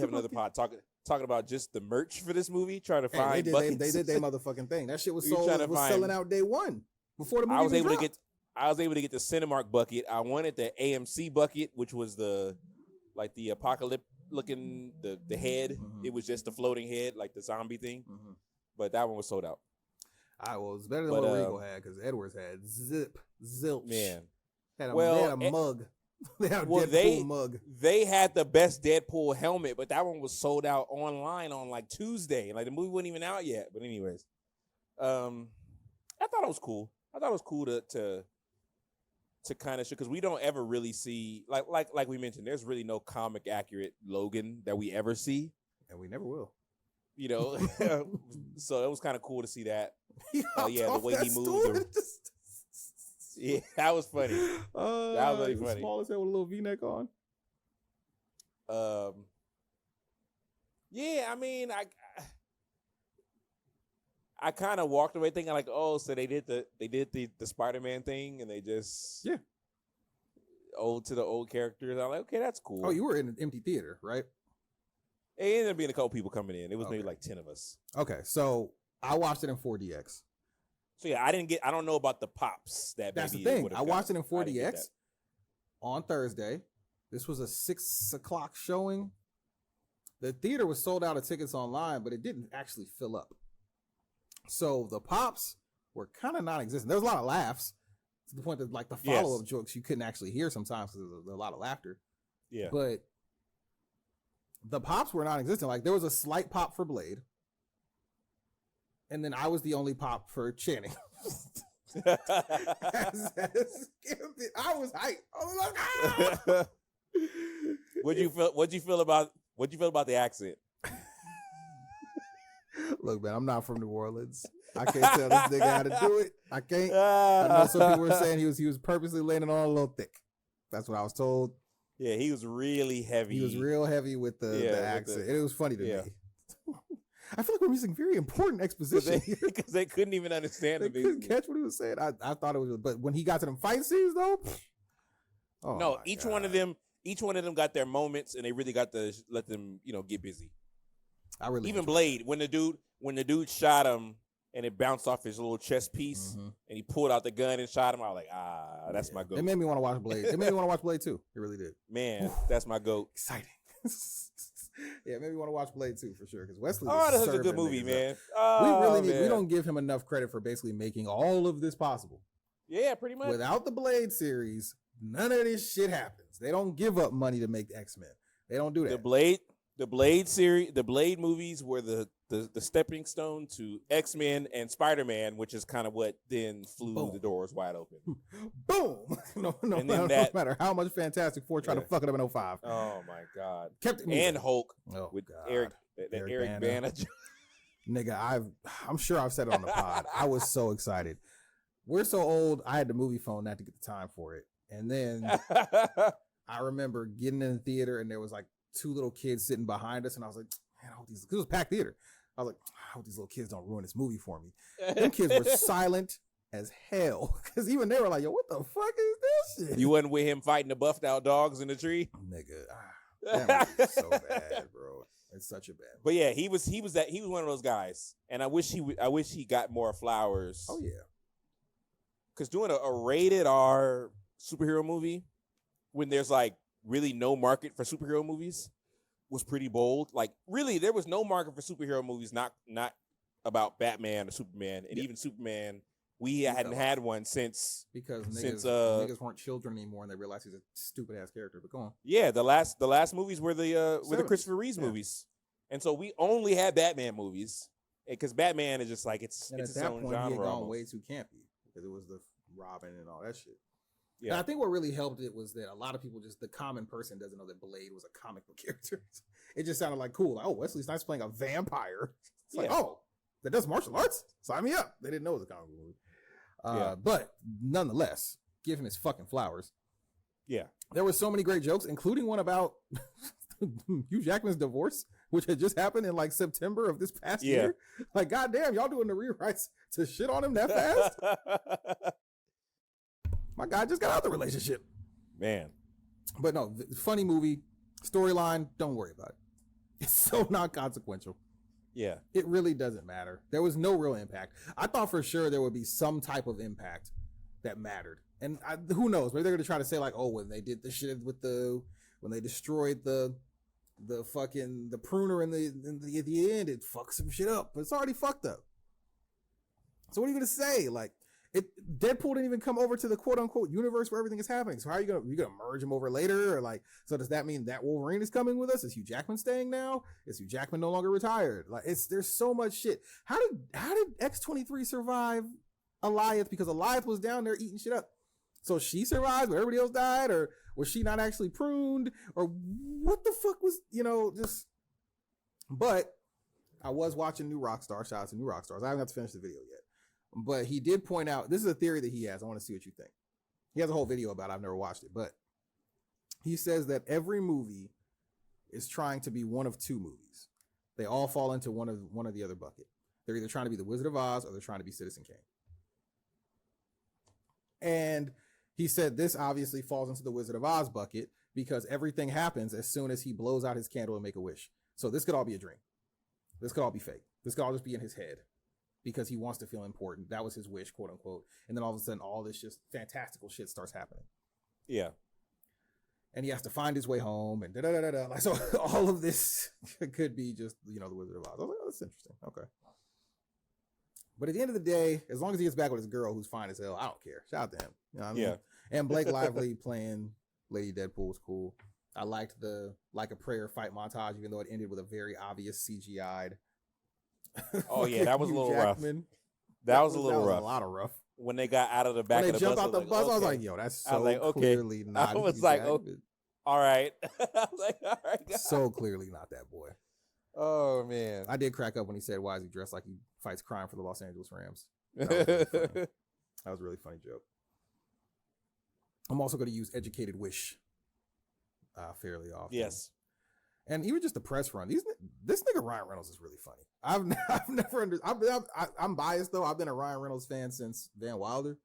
have another pod talking about just the merch for this movie. Trying to find buckets. They did their motherfucking thing. That shit was selling out day one before the movie. I was able to get the Cinemark bucket. I wanted the AMC bucket, which was the apocalypse looking the head. Mm-hmm. It was just the floating head, like the zombie thing. Mm-hmm. But that one was sold out. It's better than what Regal had, because Edwards had zilch. Man. They had a mug. They had a Deadpool mug. They had the best Deadpool helmet, but that one was sold out online on like Tuesday. Like the movie wasn't even out yet. But anyways, I thought it was cool. I thought it was cool to kind of, because we don't ever really see, like we mentioned, there's really no comic accurate Logan that we ever see, and we never will. You know, so it was kind of cool to see that. The way he moved. Yeah, that was funny. That was really funny. Small as hell with a little V-neck on. Yeah, I mean, I kind of walked away thinking like, oh, so they did the Spider-Man thing, and they just ode to the old characters. I'm like, okay, that's cool. Oh, you were in an empty theater, right? It ended up being a couple people coming in. It was maybe like 10 of us. Okay, so I watched it in 4DX. So yeah, I don't know about the pops that. That's maybe the thing. I watched it in 4DX on Thursday. This was a 6:00 showing. The theater was sold out of tickets online, but it didn't actually fill up. So the pops were kind of non-existent. There was a lot of laughs to the point that like the follow-up jokes you couldn't actually hear sometimes because there was a lot of laughter. Yeah. But the pops were non-existent. Like there was a slight pop for Blade. And then I was the only pop for Channing. I was hyped. I was like, ah! What'd you feel about the accent? Look, man, I'm not from New Orleans. I can't tell this nigga how to do it. I can't. I know some people were saying he was purposely laying it on a little thick. That's what I was told. Yeah, he was really heavy. He was real heavy with the accent. It was funny to me. I feel like we're missing very important exposition because they couldn't even understand it. They couldn't catch what he was saying. I thought it was, but when he got to them fight scenes, though, no, each one of them got their moments, and they really got to let them, get busy. I really even Blade when the dude shot him and it bounced off his little chest piece, and he pulled out the gun and shot him. I was like, that's my goat. It made me want to watch Blade. It made me want to watch Blade too. It really did. Man, that's my goat. Exciting. Yeah, maybe want to watch Blade 2 for sure because Wesley. That's a good movie, man. We don't give him enough credit for basically making all of this possible. Yeah, pretty much. Without the Blade series, none of this shit happens. They don't give up money to make X-Men. They don't do that. The Blade series, the Blade movies were the stepping stone to X-Men and Spider-Man, which is kind of what then flew the doors wide open. Boom! No matter how much Fantastic Four tried to fuck it up in 05. Oh my God! Kept it and Hulk with God. Eric Bana. Nigga, I'm sure I've said it on the pod. I was so excited. We're so old. I had the movie phone not to get the time for it, and then I remember getting in the theater and there was like 2 little kids sitting behind us, and I was like, man, I hope these, because it was packed theater. I was like, I hope these little kids don't ruin this movie for me. Them kids were silent as hell, because even they were like, yo, what the fuck is this shit? You wasn't with him fighting the buffed out dogs in the tree? Nigga, that movie was so bad, bro. It's such a bad movie. But yeah, he was one of those guys, and I wish he got more flowers. Oh yeah, because doing a rated R superhero movie when there's like really no market for superhero movies was pretty bold. Like really, there was no market for superhero movies, not about Batman or Superman, and even Superman. We hadn't had one since niggas weren't children anymore, and they realized he's a stupid ass character. But go on. Yeah, the last movies were the Christopher Reeves movies, and so we only had Batman movies because Batman is just like it's its own genre. He had gone almost. way too campy because it was the Robin and all that shit. Yeah, and I think what really helped it was that a lot of people, just the common person, doesn't know that Blade was a comic book character. It just sounded like cool. Like, oh, Wesley Snipes playing a vampire. It's like, oh, that does martial arts? Sign me up. They didn't know it was a comic book movie. But nonetheless, give him his fucking flowers. Yeah. There were so many great jokes, including one about Hugh Jackman's divorce, which had just happened in like September of this past year. Like, goddamn, y'all doing the rewrites to shit on him that fast? My guy just got out of the relationship. Man. But no, funny movie, storyline, don't worry about it. It's so non-consequential. Yeah. It really doesn't matter. There was no real impact. I thought for sure there would be some type of impact that mattered. And who knows? Maybe they're going to try to say like, oh, when they did the shit with when they destroyed the pruner at the end, it fucked some shit up. But it's already fucked up. So what are you going to say? Like, Deadpool didn't even come over to the quote unquote universe where everything is happening. So how are you gonna merge him over later? Or like, so does that mean that Wolverine is coming with us? Is Hugh Jackman staying now? Is Hugh Jackman no longer retired? Like, there's so much shit. How did X-23 survive Alioth? Because Alioth was down there eating shit up. So she survived, but everybody else died, or was she not actually pruned? Or what the fuck was, just. But I was watching New Rockstar. Shout out to New Rockstars. I haven't got to finish the video yet. But he did point out, this is a theory that he has. I want to see what you think. He has a whole video about it. I've never watched it. But he says that every movie is trying to be one of 2 movies. They all fall into one or the other bucket. They're either trying to be The Wizard of Oz or they're trying to be Citizen Kane. And he said this obviously falls into the Wizard of Oz bucket because everything happens as soon as he blows out his candle and make a wish. So this could all be a dream. This could all be fake. This could all just be in his head. Because he wants to feel important. That was his wish, quote unquote. And then all of a sudden, all this just fantastical shit starts happening. Yeah. and he has to find his way home, and da-da-da-da-da. Like, so all of this could be just, the Wizard of Oz. I was like, oh, that's interesting. Okay. But at the end of the day, as long as he gets back with his girl who's fine as hell, I don't care. Shout out to him. You know what I mean? Yeah. And Blake Lively playing Lady Deadpool was cool. I liked the Like a Prayer fight montage, even though it ended with a very obvious CGI'd. Oh yeah, that was a little rough. That was a little rough. A lot of rough. When they got out of the back of the bus, when they jumped out the bus, I was like, "Yo, that's so clearly not." I was like, "Oh, all right." I was like, "All right." God. So clearly not that boy. Oh man, I did crack up when he said, "Why is he dressed like he fights crime for the Los Angeles Rams?" That was really funny. That was a really funny joke. I'm also going to use "educated wish" fairly often. Yes. And even just the press run, this nigga Ryan Reynolds is really funny. I've never understood. I'm biased though. I've been a Ryan Reynolds fan since Van Wilder,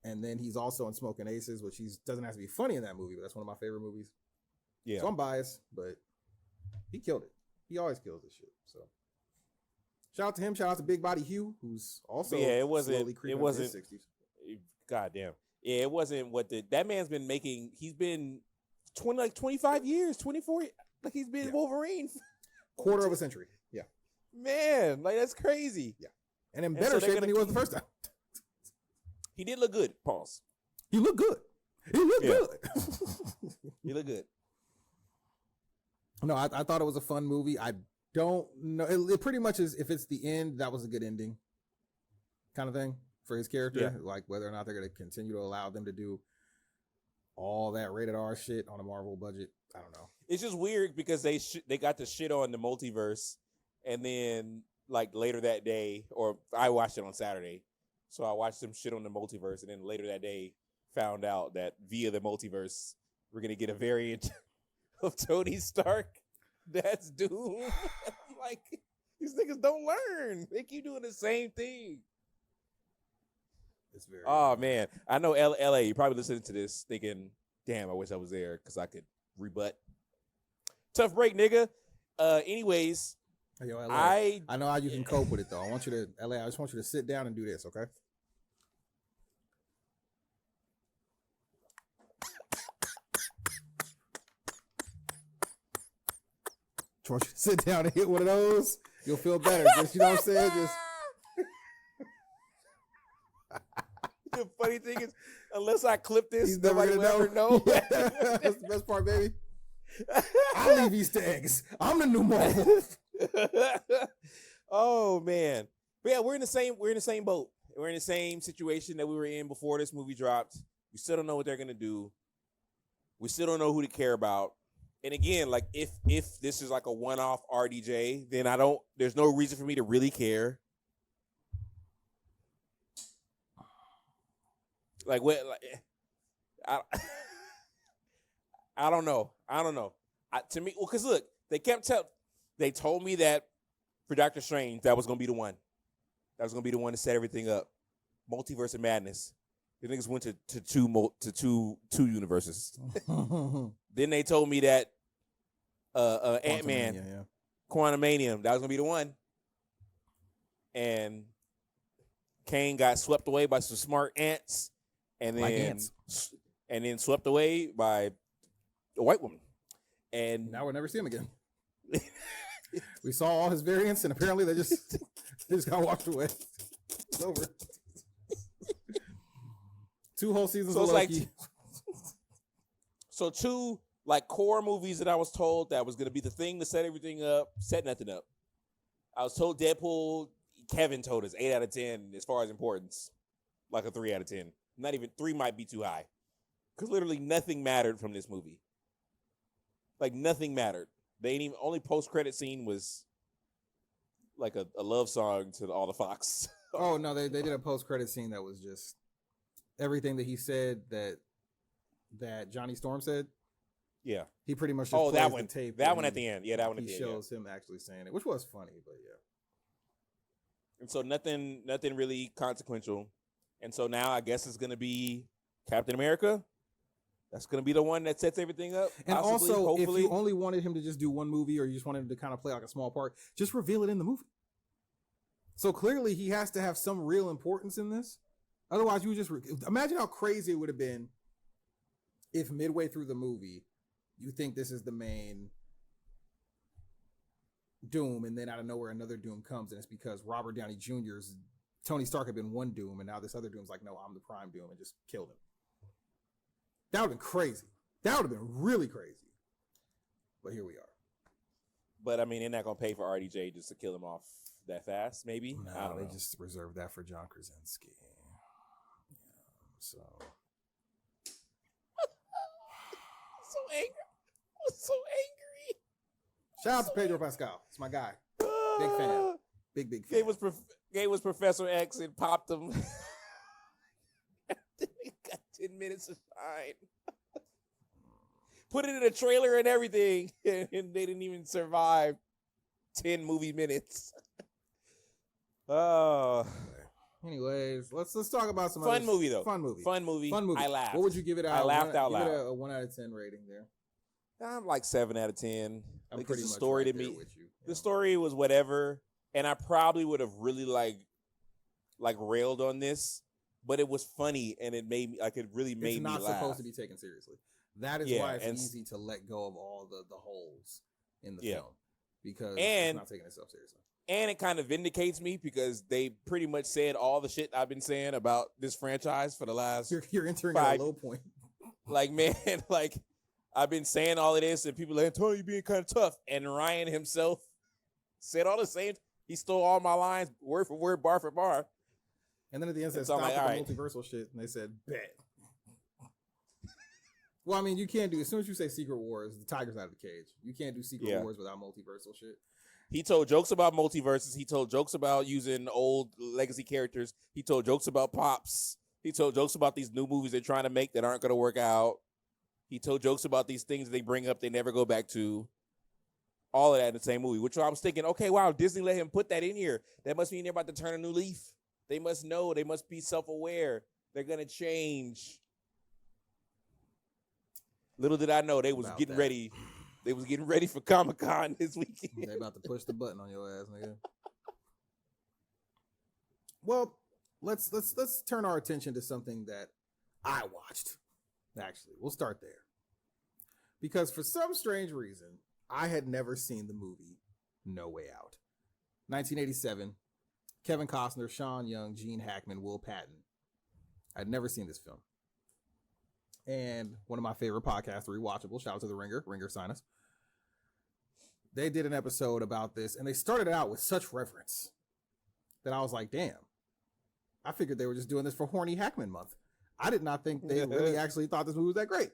and then he's also in Smoking Aces, which he doesn't have to be funny in that movie, but that's one of my favorite movies. Yeah. So I'm biased, but he killed it. He always kills this shit. So shout out to him. Shout out to Big Body Hugh, who's also slowly creeping into his 60s. Goddamn. Yeah, it wasn't what that man's been making. He's been 25 years, 24. Like he's been Wolverine. Quarter of a century. Yeah. Man, like that's crazy. Yeah. And in better shape than he was the first time. He did look good. Pause. He looked good. He looked good. He looked good. No, I thought it was a fun movie. I don't know. It pretty much is, if it's the end, that was a good ending kind of thing for his character. Yeah. Like whether or not they're going to continue to allow them to do all that rated R shit on a Marvel budget. I don't know. It's just weird because they got the shit on the multiverse, and then like later that day, or I watched it on Saturday, so I watched some shit on the multiverse, and then later that day found out that via the multiverse we're gonna get a variant of Tony Stark. That's Doom. Like these niggas don't learn; they keep doing the same thing. It's very. Oh man, I know LA. You probably listening to this thinking, "Damn, I wish I was there because I could rebut." Tough break, nigga. Anyways, hey, yo, LA, I know how you can cope with it though. I want you to LA. I just want you to sit down and do this, okay? I want you to sit down and hit one of those. You'll feel better. Just, you know what I'm saying? Just. The funny thing is, unless I clip this, nobody will ever know. Yeah, that's the best part, baby. I'll leave Easter eggs. I'm the new Marvel. Oh man, but yeah, we're in the same boat. We're in the same situation that we were in before this movie dropped. We still don't know what they're gonna do. We still don't know who to care about. And again, like if this is like a one-off RDJ, then there's no reason for me to really care. Like what? Like, I don't know. To me, because look, they told me that for Doctor Strange, that was gonna be the one. That was gonna be the one to set everything up. Multiverse of Madness. The niggas went to two universes. Then they told me that Ant-Man, Quantumanium, that was gonna be the one. And Kane got swept away by some smart ants, and then swept away by a white woman. And now we'll never see him again. We saw all his variants, and apparently they just got washed away. It's over. 2 whole seasons of Loki. So 2 like core movies that I was told that was going to be the thing to set everything up, set nothing up. I was told Deadpool, Kevin told us 8 out of 10 as far as importance, like a 3 out of 10. Not even 3 might be too high, because literally nothing mattered from this movie. Like nothing mattered. They ain't even, only post-credit scene was like a love song to all the Fox. Oh no, they did a post-credit scene that was just everything that he said that Johnny Storm said. Yeah, he pretty much just that one. The tape that one at the end. Yeah, that one at the end. He shows him actually saying it, which was funny, but yeah. And so nothing really consequential. And so now I guess it's gonna be Captain America. That's gonna be the one that sets everything up. And possibly, also, hopefully, if you only wanted him to just do one movie, or you just wanted him to kind of play like a small part, just reveal it in the movie. So clearly, he has to have some real importance in this. Otherwise, you just imagine how crazy it would have been if midway through the movie you think this is the main Doom, and then out of nowhere another Doom comes, and it's because Robert Downey Jr.'s Tony Stark had been one Doom, and now this other Doom's like, no, I'm the prime Doom, and just killed him. That would have been crazy. That would have been really crazy. But here we are. But I mean, they're not gonna pay for RDJ just to kill him off that fast. Maybe no, I don't know. They just reserved that for John Krasinski. Yeah, so so angry. I'm so angry. Shout out to Pedro Pascal. It's my guy. Big fan. Big fan. Gave was Professor X and popped him. Got 10 minutes of shine. Put it in a trailer and everything, and they didn't even survive 10 movie minutes. Oh. Anyways, let's talk about some fun movie though. Fun movie. I laughed. What would you give it out? I laughed out loud. Give it a 1 out of 10 rating there. I'm like 7 out of 10. I'm like, pretty the much story right to there me. with you. The story was whatever, and I probably would have really like railed on this, but it was funny, and it made me really made me laugh. It's not supposed to be taken seriously. That is why it's easy to let go of all the holes in the film, because it's not taking itself seriously. And it kind of vindicates me because they pretty much said all the shit I've been saying about this franchise for the last. You're entering at a low point. Like, man, like I've been saying all of this, and people are like, "Tony, you being kind of tough." And Ryan himself said all the same. He stole all my lines, word for word, bar for bar. And then at the end said, "Stop with the multiversal shit." And they said, "Bet." Well, I mean, you can't do, as soon as you say Secret Wars, the tiger's out of the cage. You can't do Secret Wars without multiversal shit. He told jokes about multiverses. He told jokes about using old legacy characters. He told jokes about Pops. He told jokes about these new movies they're trying to make that aren't going to work out. He told jokes about these things they bring up they never go back to. All of that in the same movie, which I was thinking, okay, wow, Disney let him put that in here. That must mean they're about to turn a new leaf. They must know. They must be self-aware. They're going to change. Little did I know they was getting ready. They was getting ready for Comic-Con this weekend. They about to push the button on your ass, nigga. Well, let's turn our attention to something that I watched. Actually, we'll start there. Because for some strange reason, I had never seen the movie No Way Out. 1987, Kevin Costner, Sean Young, Gene Hackman, Will Patton. I'd never seen this film. And one of my favorite podcasts, Rewatchable, shout out to the Ringer sign us. They did an episode about this, and they started out with such reverence that I was like, damn, I figured they were just doing this for Horny Hackman Month. I did not think they really actually thought this movie was that great.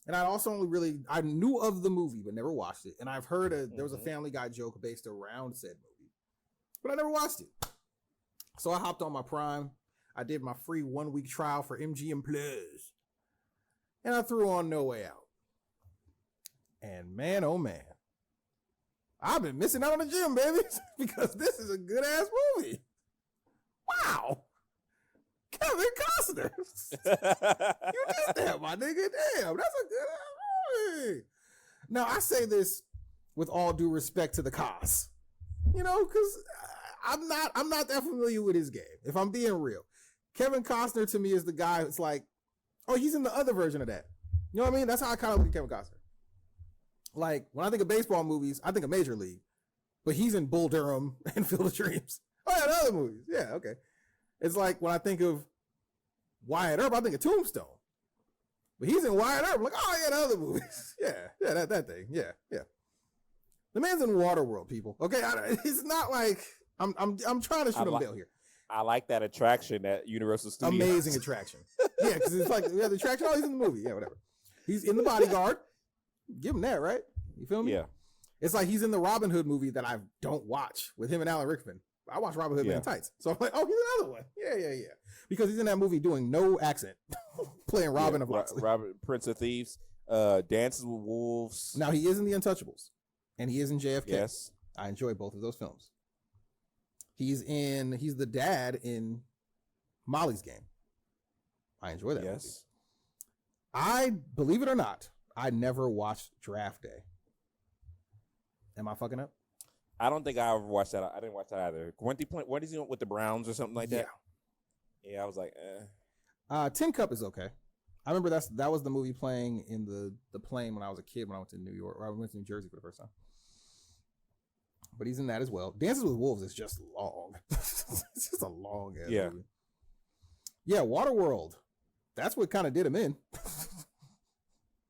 And I also I knew of the movie, but never watched it. And I've heard there was a Family Guy joke based around said movie, but I never watched it. So I hopped on my Prime. I did my free 1-week trial for MGM Plus. And I threw on No Way Out. And man, oh man, I've been missing out on the gym, baby, because this is a good ass movie. Wow. Kevin Costner. You did that, my nigga. Damn, that's a good ass movie. Now, I say this with all due respect to the cast. You know, because I'm not that familiar with his game, if I'm being real. Kevin Costner to me is the guy that's like, oh, he's in the other version of that. You know what I mean? That's how I kind of look at Kevin Costner. Like, when I think of baseball movies, I think of Major League. But he's in Bull Durham and Field of Dreams. Oh, yeah, the other movies. Yeah, okay. It's like when I think of Wyatt Earp, I think of Tombstone. But he's in Wyatt Earp. I'm like, oh, yeah, the other movies. Yeah, that thing. Yeah. The man's in Waterworld, people. Okay? It's not like, I'm trying to shoot him Bill here. I like that attraction at Universal Studios. Amazing attraction. Yeah, because it's like, the attraction, oh, he's in the movie. Yeah, whatever. He's in The Bodyguard. Give him that, right? You feel me? Yeah. It's like he's in the Robin Hood movie that I don't watch with him and Alan Rickman. I watch Robin Hood Man in Tights. So I'm like, oh, he's another one. Yeah. Because he's in that movie doing no accent. Playing Robin of Loxley. Robert, Prince of Thieves. Dances with Wolves. Now, he is in The Untouchables. And he is in JFK. Yes. I enjoy both of those films. He's the dad in Molly's Game. I enjoy that movie. I, believe it or not, I never watched Draft Day. Am I fucking up? I don't think I ever watched that. I didn't watch that either. What is he with the Browns or something like that? Yeah, I was like, Tin Cup is okay. I remember that was the movie playing in the plane when I was a kid when I went to New York, or I went to New Jersey for the first time. But he's in that as well. Dances with Wolves is just long. It's just a long ass movie. Yeah, Waterworld. That's what kind of did him in.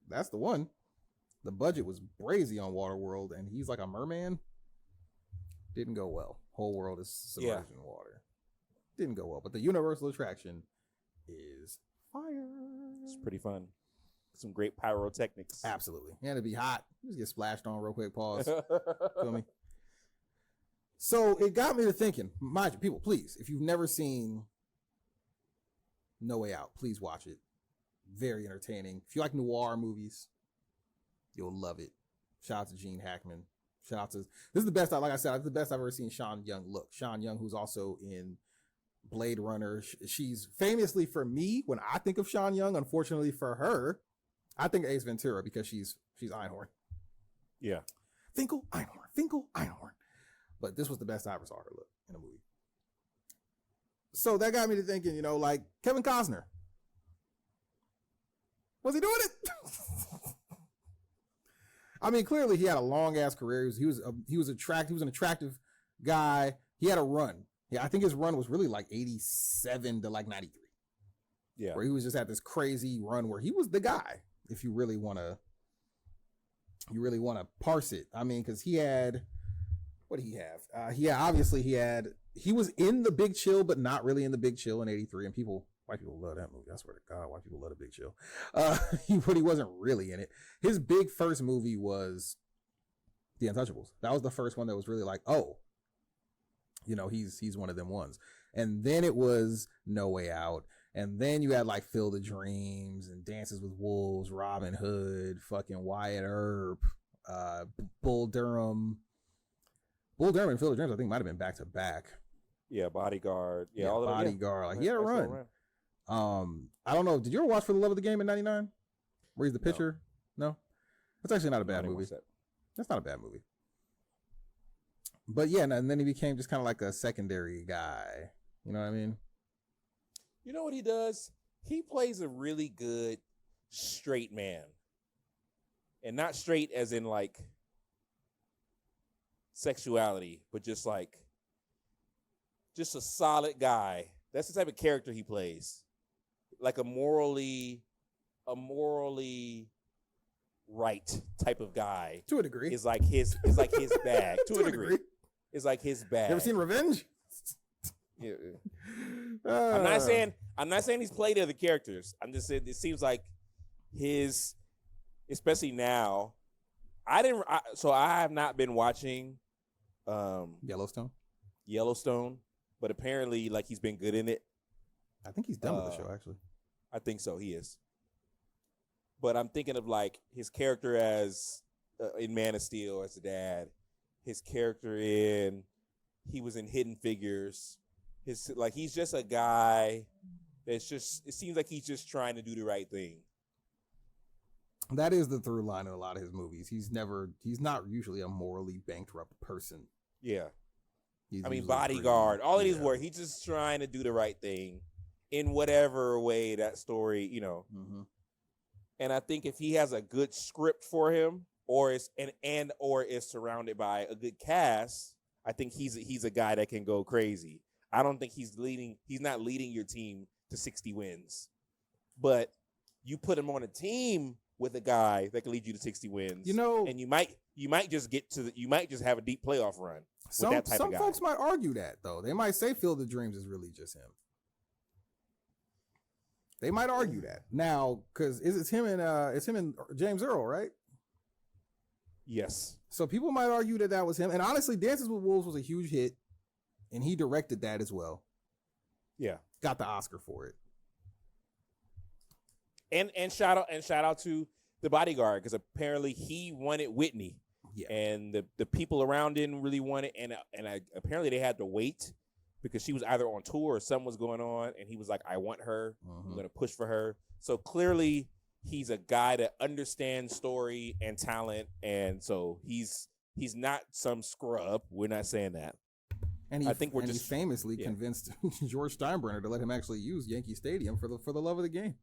That's the one. The budget was brazy on Waterworld, and he's like a merman. Didn't go well. Whole world is submerged in water. Didn't go well. But the Universal attraction is fire. It's pretty fun. Some great pyrotechnics. Absolutely. And it'd be hot. Just get splashed on real quick. Pause. Feel me? So it got me to thinking, mind you, people, please, if you've never seen No Way Out, please watch it. Very entertaining. If you like noir movies, you'll love it. Shout out to Gene Hackman. Shout out to, this is the best, like I said, it's the best I've ever seen Sean Young look. Sean Young, who's also in Blade Runner. She's famously, for me, when I think of Sean Young, unfortunately for her, I think Ace Ventura, because she's Einhorn. Yeah. Finkel, Einhorn. But this was the best I ever saw her look in a movie. So that got me to thinking, you know, like Kevin Costner. Was he doing it? I mean, clearly he had a long ass career. He was an attractive guy. He had a run. Yeah, I think his run was really like 87 to like 93. Yeah. Where he was just at this crazy run where he was the guy, if you really want to parse it. I mean, because he had, what did he have? He was in The Big Chill, but not really in The Big Chill in 83. And white people love that movie. I swear to God, white people love The Big Chill. But he wasn't really in it. His big first movie was The Untouchables. That was the first one that was really like, oh, you know, he's one of them ones. And then it was No Way Out. And then you had like Field of Dreams and Dances with Wolves, Robin Hood, fucking Wyatt Earp, Bull Durham. Bull Durham and Field of Dreams, I think, might have been back to back. Yeah, Bodyguard. Yeah, all Bodyguard. Like, he had a run. I don't know. Did you ever watch For the Love of the Game in '99? Where he's the pitcher? No? That's actually not a bad movie. That's not a bad movie. But yeah, and then he became just kind of like a secondary guy. You know what I mean? You know what he does? He plays a really good straight man. And not straight as in like sexuality, but just a solid guy. That's the type of character he plays. Like a morally right type of guy. To a degree. Is like his bag. to a degree. It's like his bag. You ever seen Revenge? Yeah. I'm not saying he's played other characters. I'm just saying it seems like his, especially now. I have not been watching Yellowstone, but apparently like he's been good in it. I think he's done with the show, actually. I think so. He is. But I'm thinking of like his character as in Man of Steel as the dad. His character he was in Hidden Figures. He's just a guy that's just, it seems like he's just trying to do the right thing. That is the through line in a lot of his movies. He's not usually a morally bankrupt person. Yeah. He's Bodyguard, all of these were, he's just trying to do the right thing in whatever way that story, you know. Mm-hmm. And I think if he has a good script for him, or is surrounded by a good cast, I think he's a guy that can go crazy. I don't think he's not leading your team to 60 wins. But you put him on a team with a guy that can lead you to 60 wins. You know, and you might just have a deep playoff run with that type of guy. Some folks might argue that though. They might say Field of Dreams is really just him. They might argue that. Now, because it's him and James Earl, right? Yes. So people might argue that was him. And honestly, Dances with Wolves was a huge hit. And he directed that as well. Yeah. Got the Oscar for it. And shout out to the Bodyguard, because apparently he wanted Whitney. Yeah. And the people around didn't really want it. And apparently they had to wait because she was either on tour or something was going on. And he was like, I want her. I'm going to push for her. So clearly he's a guy that understands story and talent. And so he's not some scrub. We're not saying that. And he famously convinced George Steinbrenner to let him actually use Yankee Stadium for the love of the game.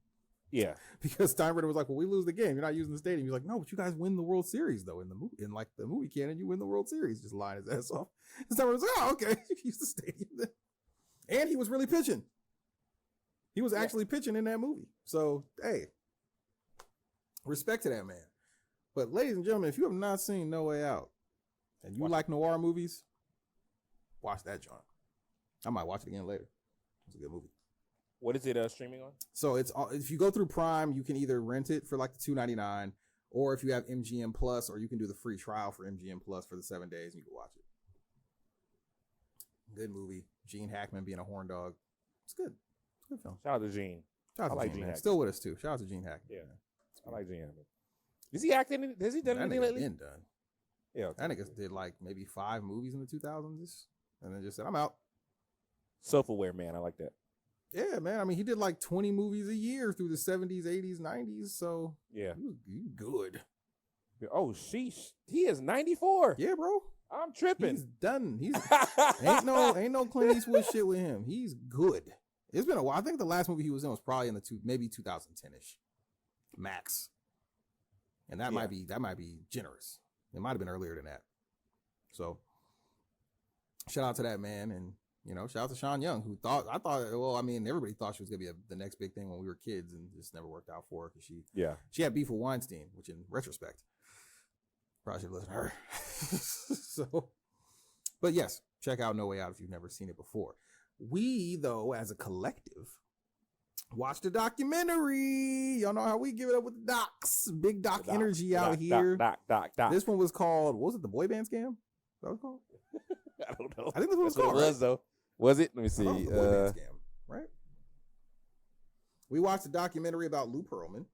Yeah. Because Steinbrenner was like, well, we lose the game. You're not using the stadium. He's like, no, but you guys win the World Series, though. In the movie, in like the movie canon, you win the World Series. Just lying his ass off. And Steinbrenner was like, oh, okay. You use the stadium then. And he was really pitching. He was actually pitching in that movie. So, hey, respect to that man. But ladies and gentlemen, if you have not seen No Way Out and you like noir movies, watch that joint. I might watch it again later. It's a good movie. What is it streaming on? So it's if you go through Prime, you can either rent it for like the $2.99, or if you have MGM Plus, or you can do the free trial for MGM Plus for the 7 days and you can watch it. Good movie. Gene Hackman being a horn dog. It's good. It's a good film. Shout out to Gene. Shout out to Gene Hackman. Still with us too. Shout out to Gene Hackman. Yeah. I like Gene Hackman. Is he acting? Has he done anything lately? Been done. Yeah. That nigga did like maybe 5 movies in the 2000s and then just said, I'm out. Self-aware man. I like that. Yeah, man. I mean, he did like 20 movies a year through the 70s, 80s, 90s. So yeah, he good. Oh, sheesh. He is 94. Yeah, bro. I'm tripping. He's done. He's ain't no Clint Eastwood shit with him. He's good. It's been a while. I think the last movie he was in was probably in the maybe 2010-ish, max. And that might be generous. It might have been earlier than that. So, shout out to that man, and shout out to Sean Young, who everybody thought she was gonna be the next big thing when we were kids, and just never worked out for her because she had beef with Weinstein, which in retrospect, probably should have listened to her. So, but yes, check out No Way Out if you've never seen it before. We, though, as a collective, watched a documentary. Y'all know how we give it up with the docs. Big doc energy out here. Doc. This one was called, what was it, The Boy Band Scam? Is that what it's called? I don't know. I think that's what it was called. What it was, though. Was it? Let me see. The Boy Band Scam, right? We watched a documentary about Lou Pearlman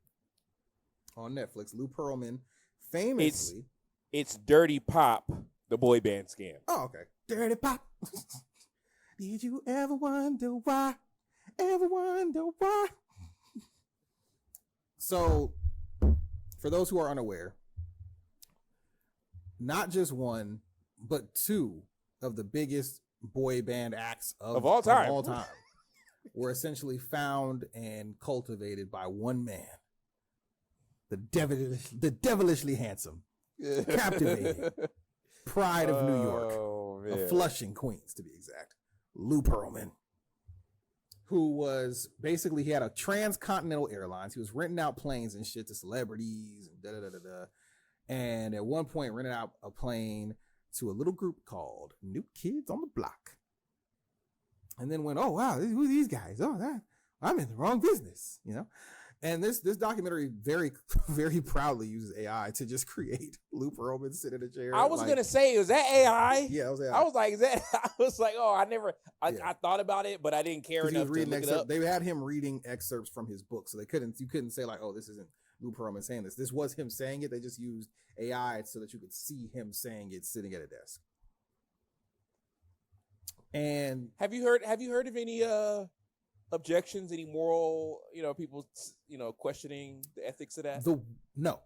on Netflix. Lou Pearlman famously... It's Dirty Pop, the boy band scam. Oh, okay. Dirty Pop. Did you ever wonder why? Ever wonder why? So, for those who are unaware, not just one, but 2 of the biggest boy band acts of all time were essentially found and cultivated by one man. The devilishly handsome, captivating pride of New York, of Flushing, Queens, to be exact, Lou Pearlman, who was basically, he had a transcontinental airlines. He was renting out planes and shit to celebrities and da-da-da-da-da. And at one point rented out a plane to a little group called New Kids on the Block. And then went, oh, wow, who are these guys? Oh, I'm in the wrong business, And this documentary very, very proudly uses AI to just create Lou Pearlman sitting in a chair. I was going to say, was that AI? Yeah, it was AI. I was like, I thought about it, but I didn't care enough to look it up. They had him reading excerpts from his book, so you couldn't say like, oh, this isn't Lou Pearlman saying this. This was him saying it. They just used AI so that you could see him saying it sitting at a desk. And have you heard of any objections, any moral, people, questioning the ethics of that? No.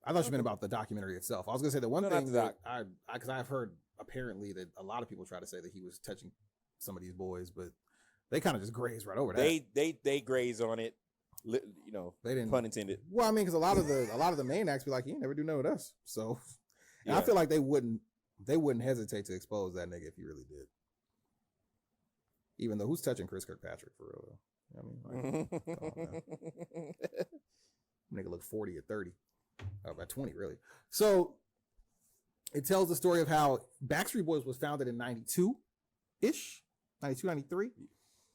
I thought you meant about the documentary itself. I was gonna say the one thing that because I've heard apparently that a lot of people try to say that he was touching some of these boys, but they kind of just graze right over that. They graze on it, they didn't, pun intended. Well, I mean, because a lot of the main acts be like, he ain't never do nothing with us. So, I feel like they wouldn't hesitate to expose that nigga if he really did. Even though, who's touching Chris Kirkpatrick for real? I mean, like, come on, man. Nigga look 40 at 30. About 20, really. So, it tells the story of how Backstreet Boys was founded in 92-ish, 92, 93.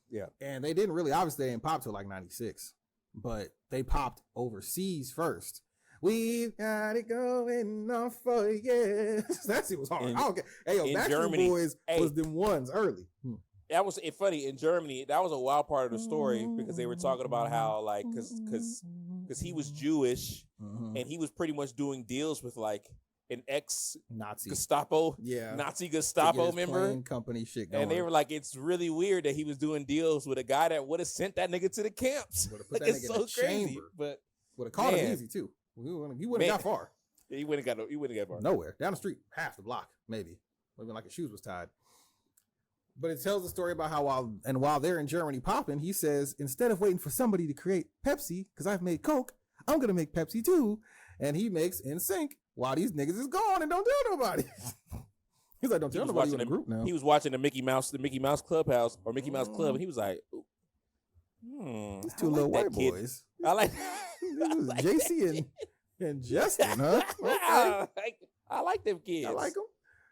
Yeah. And they didn't really, obviously, they didn't pop till like 96. But they popped overseas first. We've got it going on for years. That shit was hard. Hey, yo, Backstreet Germany, Boys was them ones early. That was funny in Germany. That was a wild part of the story because they were talking about how like because he was Jewish and he was pretty much doing deals with like an ex-Nazi Gestapo, Nazi Gestapo member company shit going. And they were like, it's really weird that he was doing deals with a guy that would have sent that nigga to the camps. Like, it's so crazy, chamber. But would have caught him easy too. He wouldn't have got far. Yeah, he wouldn't have got far. Nowhere. Down the street, half the block, maybe. Would have been like his shoes was tied. But it tells the story about how while they're in Germany popping, he says, instead of waiting for somebody to create Pepsi, because I've made Coke, I'm going to make Pepsi too. And he makes NSYNC while these niggas is gone and don't tell nobody. He's like, don't tell nobody in the group now. He was watching the Mickey Mouse Clubhouse or Mickey Mouse Club, and he was like, these two little white boys. I like JC and Justin, huh? Okay. I like them kids. I like them.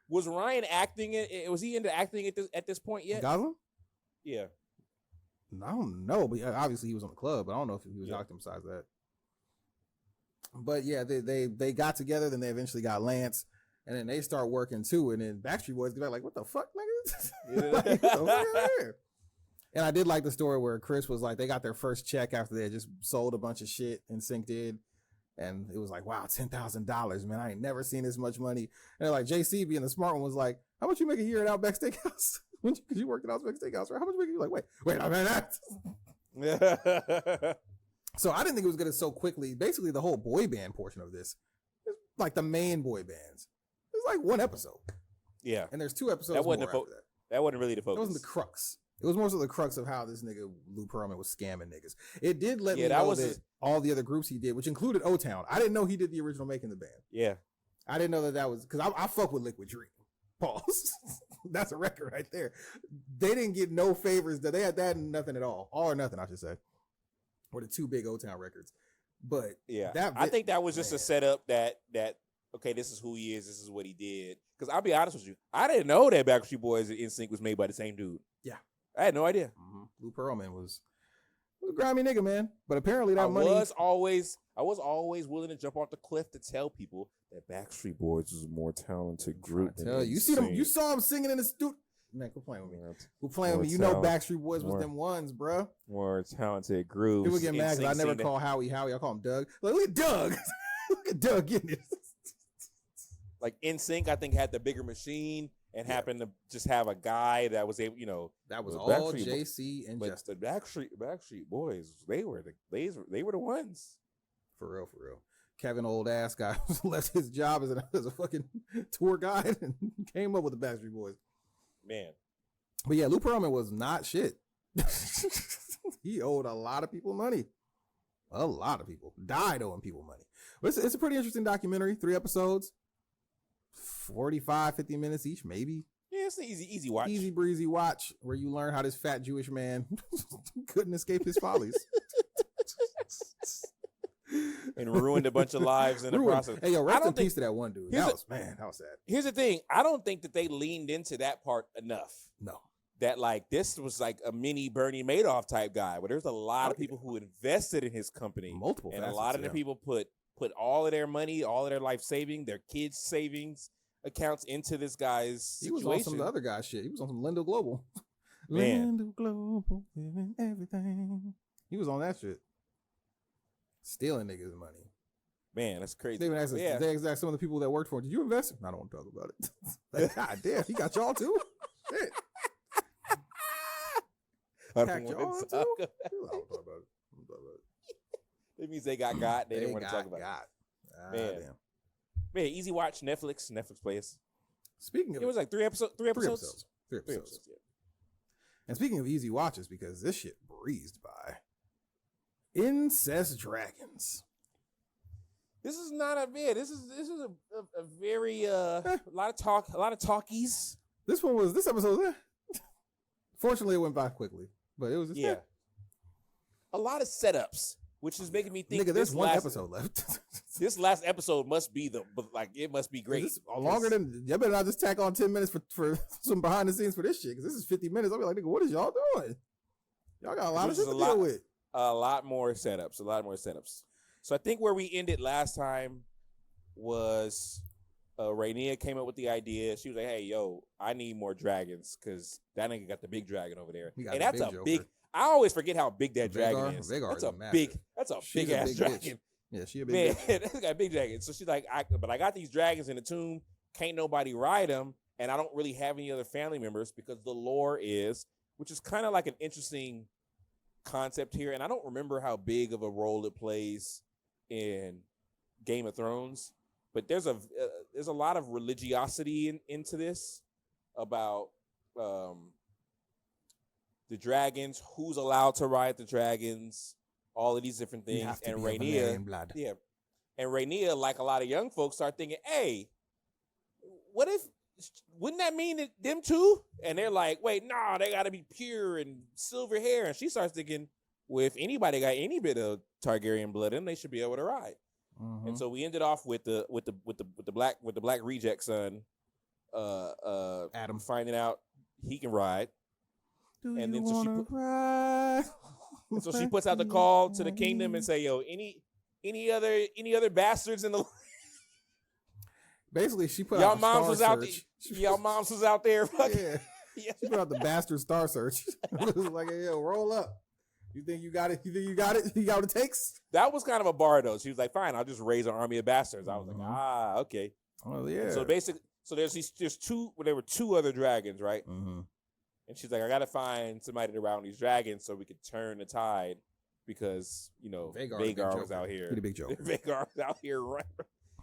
Was Ryan acting it? Was he into acting at this point yet? Gotham? Yeah. I don't know, but obviously he was on the club. But I don't know if he was acting besides that. But yeah, they got together. Then they eventually got Lance, and then they start working too. And then Backstreet Boys get like, "What the fuck, nigga?" Like, what the fuck? And I did like the story where Chris was like, they got their first check after they had just sold a bunch of shit, and NSYNC did. And it was like, wow, $10,000, man. I ain't never seen this much money. And like JC being the smart one was like, how much you make a year at Outback Steakhouse? Because you worked at Outback Steakhouse, right? How much you make? You like, wait, I mean that. So I didn't think it was gonna so quickly. Basically, the whole boy band portion of this is like the main boy bands. It's like one episode. Yeah. And there's 2 episodes. That wasn't that wasn't really the focus. That wasn't the crux. It was more so the crux of how this nigga Lou Pearlman was scamming niggas. It did let me know that all the other groups he did, which included O-Town. I didn't know he did the original Making the Band. Yeah. I didn't know that was, because I fuck with Liquid Dream. Pause. That's a record right there. They didn't get no favors. They had that and nothing at all. All or nothing, I should say. Were the 2 big O-Town records. But yeah, I think that was just a setup that okay, this is who he is. This is what he did. Because I'll be honest with you, I didn't know that Backstreet Boys and NSYNC was made by the same dude. Yeah. I had no idea. Mm-hmm. Lou Pearlman was a grimy nigga, man. But apparently that money. I was always willing to jump off the cliff to tell people that Backstreet Boys was a more talented group. You saw him singing in the studio. Man, quit playing with me. Quit playing with me. You know Backstreet Boys was them ones, bro. More talented groups. People get mad because I never call Howie. I call him Doug. Like, look at Doug. Look at Doug getting this. Like NSYNC, I think had the bigger machine and happened to just have a guy that was able, that was all JC and Justin. The Backstreet Boys, they were the ones. For real. Kevin, old ass guy, left his job as a fucking tour guide and came up with the Backstreet Boys. Man. But yeah, Lou Pearlman was not shit. He owed a lot of people money. A lot of people died owing people money. But it's a pretty interesting documentary. 3 episodes. 45, 50 minutes each, maybe. Yeah, it's an easy watch. Easy breezy watch where you learn how this fat Jewish man couldn't escape his follies. And ruined a bunch of lives in the process. Hey, yo, rest in peace to that one dude. That was sad. Here's the thing. I don't think that they leaned into that part enough. No. That like this was like a mini Bernie Madoff type guy, where there's a lot of people who invested in his company. Multiple and facets, a lot of the people put all of their money, all of their life saving, their kids' savings accounts into this guy's situation. He was on some of the other guy's shit. He was on some Lindo Global. Man. Lindo Global, everything. He was on that shit. Stealing niggas' money. Man, that's crazy. They asked some of the people that worked for him, did you invest? I don't want to talk about it. Like, God damn, he got y'all too? Shit. I don't want to talk about it. It means they got. They didn't want to talk about it. Man. Damn. Man, easy watch. Netflix plays. Speaking of it was like 3 episodes. 3 episodes. 3 episodes. Yeah. And speaking of easy watches, because this shit breezed by. Incest Dragons. This is not a bit. This is a very a lot of talkies. This episode. Fortunately, it went by quickly, but it was just a lot of setups, which is making me think. Nigga, there's one episode left. This last episode must be it must be great. Longer than y'all better not just tack on 10 minutes for some behind the scenes for this shit, because this is 50 minutes. I'll be like, nigga, what is y'all doing? Y'all got a lot of shit to deal with. A lot more setups. So I think where we ended last time was Rainier came up with the idea. She was like, hey, yo, I need more dragons because that nigga got the big dragon over there. And that's a big, I always forget how big that dragon is. That's a big ass dragon. Bitch. Yeah, she a big bitch. That's got a big dragon. So she's like, but I got these dragons in the tomb. Can't nobody ride them. And I don't really have any other family members because the lore is, which is kind of like an interesting concept here, and I don't remember how big of a role it plays in Game of Thrones, but there's a lot of religiosity into this about the dragons, who's allowed to ride the dragons, all of these different things. And Rhaenyra, and Rhaenyra, like a lot of young folks, start thinking, hey, wouldn't that mean that them too? And they're like, wait, no, they got to be pure and silver hair. And she starts thinking, well, if anybody got any bit of Targaryen blood in, they should be able to ride. Mm-hmm. And so we ended off with the black reject son, Adam, finding out he can ride. And then so she puts out the call to the kingdom and say, yo, any other bastards in the basically she put y'all out moms was out search. Y'all moms was out there fucking yeah. She put out the bastard star search. It was like, yo, roll up. You think you got it? You think you got it? You got what it takes? That was kind of a bar though. She was like, fine, I'll just raise an army of bastards. I was like, okay. Oh yeah. And so basically, there were two other dragons, right? Mm-hmm. And she's like, I gotta find somebody to round these dragons so we could turn the tide because Vagar was out here. Pretty big joke. Vagar was out here, right?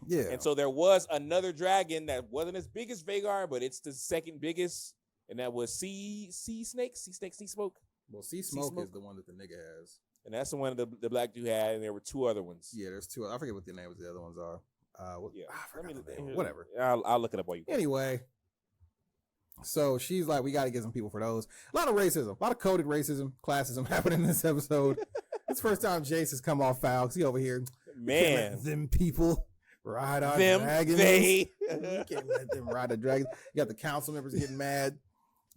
Yeah. And so there was another dragon that wasn't as big as Vagar, but it's the second biggest, and that was Sea Smoke. Well, Sea Smoke is the one that the nigga has. And that's the one the black dude had, and there were two other ones. Yeah, there's two. I forget what the names of the other ones are. I forgot the name. Whatever. I'll look it up while you. Anyway, so she's like, we got to get some people for those. A lot of racism, a lot of coded racism, classism happening in this episode. It's the first time Jace has come off foul because he over here. Man, them people ride our them dragons. They You can't let them ride the dragons. You got the council members getting mad.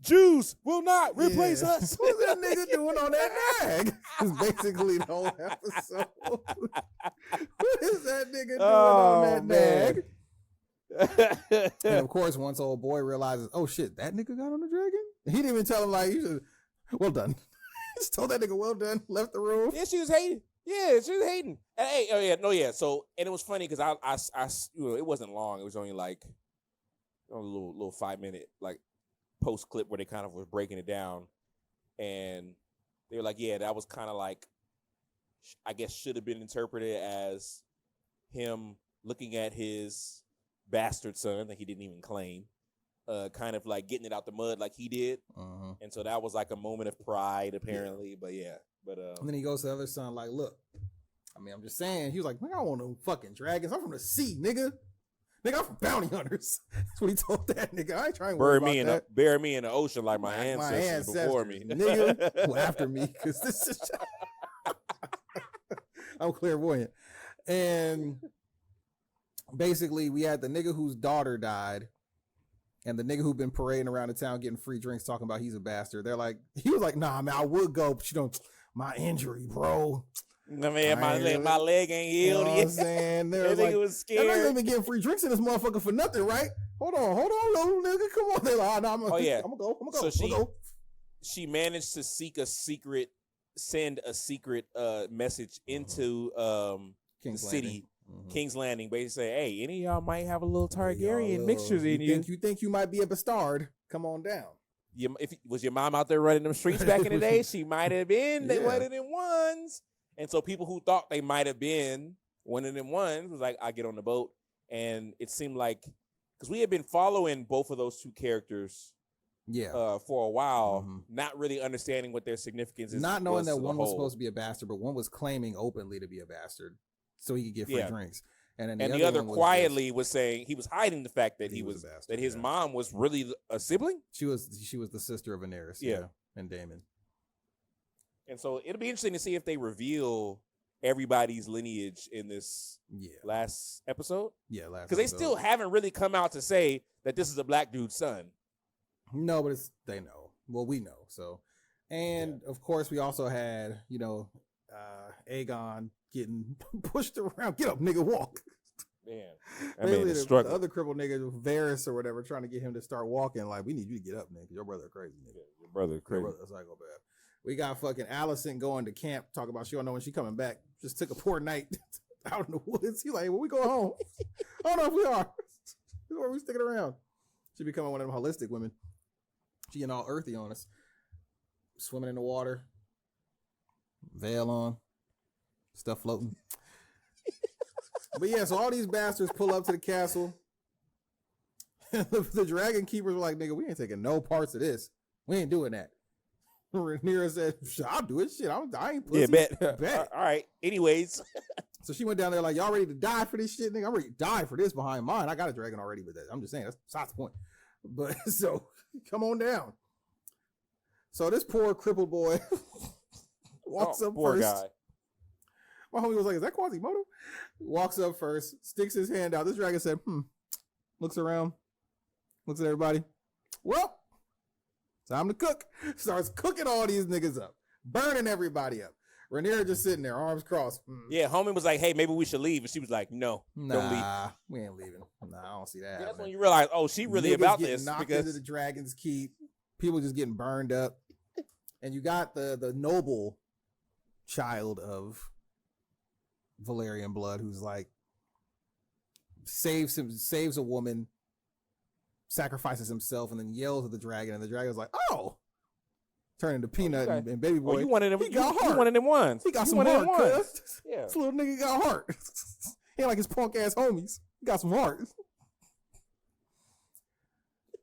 Jews will not replace us. What's that nigga doing on that nag? It's basically the whole episode. What is that nigga doing on that nag? And of course, once old boy realizes, oh shit, that nigga got on the dragon? He didn't even tell him like, well done. He just told that nigga, well done, left the room. Yeah, she was hating. Yeah, she was hating. And hey, So, and it was funny because I it wasn't long. It was only like a little 5-minute like post clip where they kind of was breaking it down, and they were like, yeah, that was kind of like, I guess should have been interpreted as him looking at his bastard son that he didn't even claim, kind of like getting it out the mud like he did. Uh-huh. And so that was like a moment of pride apparently. Yeah. But and then he goes to the other son like, look, I mean, I'm just saying. He was like, I don't want no fucking dragons. I'm from the sea, nigga. Nigga, I'm from bounty hunters. That's what he told that nigga. I ain't trying to bury me in the ocean like my ancestors before me. Nigga, who after me, because this is I'm clairvoyant. And basically we had the nigga whose daughter died and the nigga who been parading around the town getting free drinks talking about he's a bastard. They're like, he was like, nah, man, I would go, but you don't, my injury, bro. No, man, my leg ain't healed. You know what I'm saying? They're like, was scared. They're not even getting free drinks in this motherfucker for nothing, right? Hold on, little nigga. Come on. They're like, I'm gonna go. So she managed to send a secret message into the city, King's Landing, basically say, hey, any of y'all might have a little Targaryen mixtures in you. You think you might be a bastard? Come on down. Was your mom out there running them streets back in the day? She might have been. They one of them ones. And so people who thought they might have been one of them ones was like, I get on the boat. And it seemed like, because we had been following both of those two characters for a while, not really understanding what their significance is. Not knowing that one was supposed to be a bastard, but one was claiming openly to be a bastard so he could get free drinks. And then the other quietly was saying he was hiding the fact that he was that his mom was really a sibling. She was the sister of Daenerys, and Daemon. And so it'll be interesting to see if they reveal everybody's lineage in this last episode. Yeah, because they still haven't really come out to say that this is a black dude's son. No, but they know. Well, we know. So, and of course, we also had Aegon getting pushed around. Get up, nigga, walk. Man, the other crippled nigga, Varys or whatever, trying to get him to start walking. Like, we need you to get up, nigga. Your brother crazy, nigga. Yeah, your brother crazy. That's psychopath. We got fucking Allison going to camp, talking about she don't know when she coming back. Just took a poor night out in the woods. He's like, when we go home, I don't know if we are. Where we sticking around? She becoming one of them holistic women. She getting all earthy on us. Swimming in the water. Veil on. Stuff floating. But yeah, so all these bastards pull up to the castle. The dragon keepers were like, nigga, we ain't taking no parts of this. We ain't doing that. Rhaenyra said, I'll do it. Shit, I ain't pussy. Yeah, bet. Bet. All right. Anyways. So she went down there like, y'all ready to die for this shit, nigga? I'm ready to die for this behind mine. I got a dragon already, but I'm just saying, that's besides the point. But so, come on down. So this poor crippled boy walks up poor first. Guy. My homie was like, is that Quasimodo? Walks up first, sticks his hand out. This dragon said, looks around, looks at everybody. Well, time to cook. Starts cooking all these niggas up, burning everybody up. Rhaenyra just sitting there, arms crossed. Yeah, homie was like, hey, maybe we should leave. And she was like, no, don't leave. We ain't leaving. Nah, I don't see that. Yeah, that's when you realize, oh, she really Niggas about getting this. Knocked Because into the Dragon's Keep. People just getting burned up. And you got the noble child of Valerian blood who's like, saves a woman, sacrifices himself, and then yells at the dragon. And the dragon's like, oh! Turn into Peanut and Baby Boy. you one of them. He got heart. You one of them ones. He got some heart, cuz. Yeah. This little nigga got heart. He ain't like his punk ass homies. He got some heart.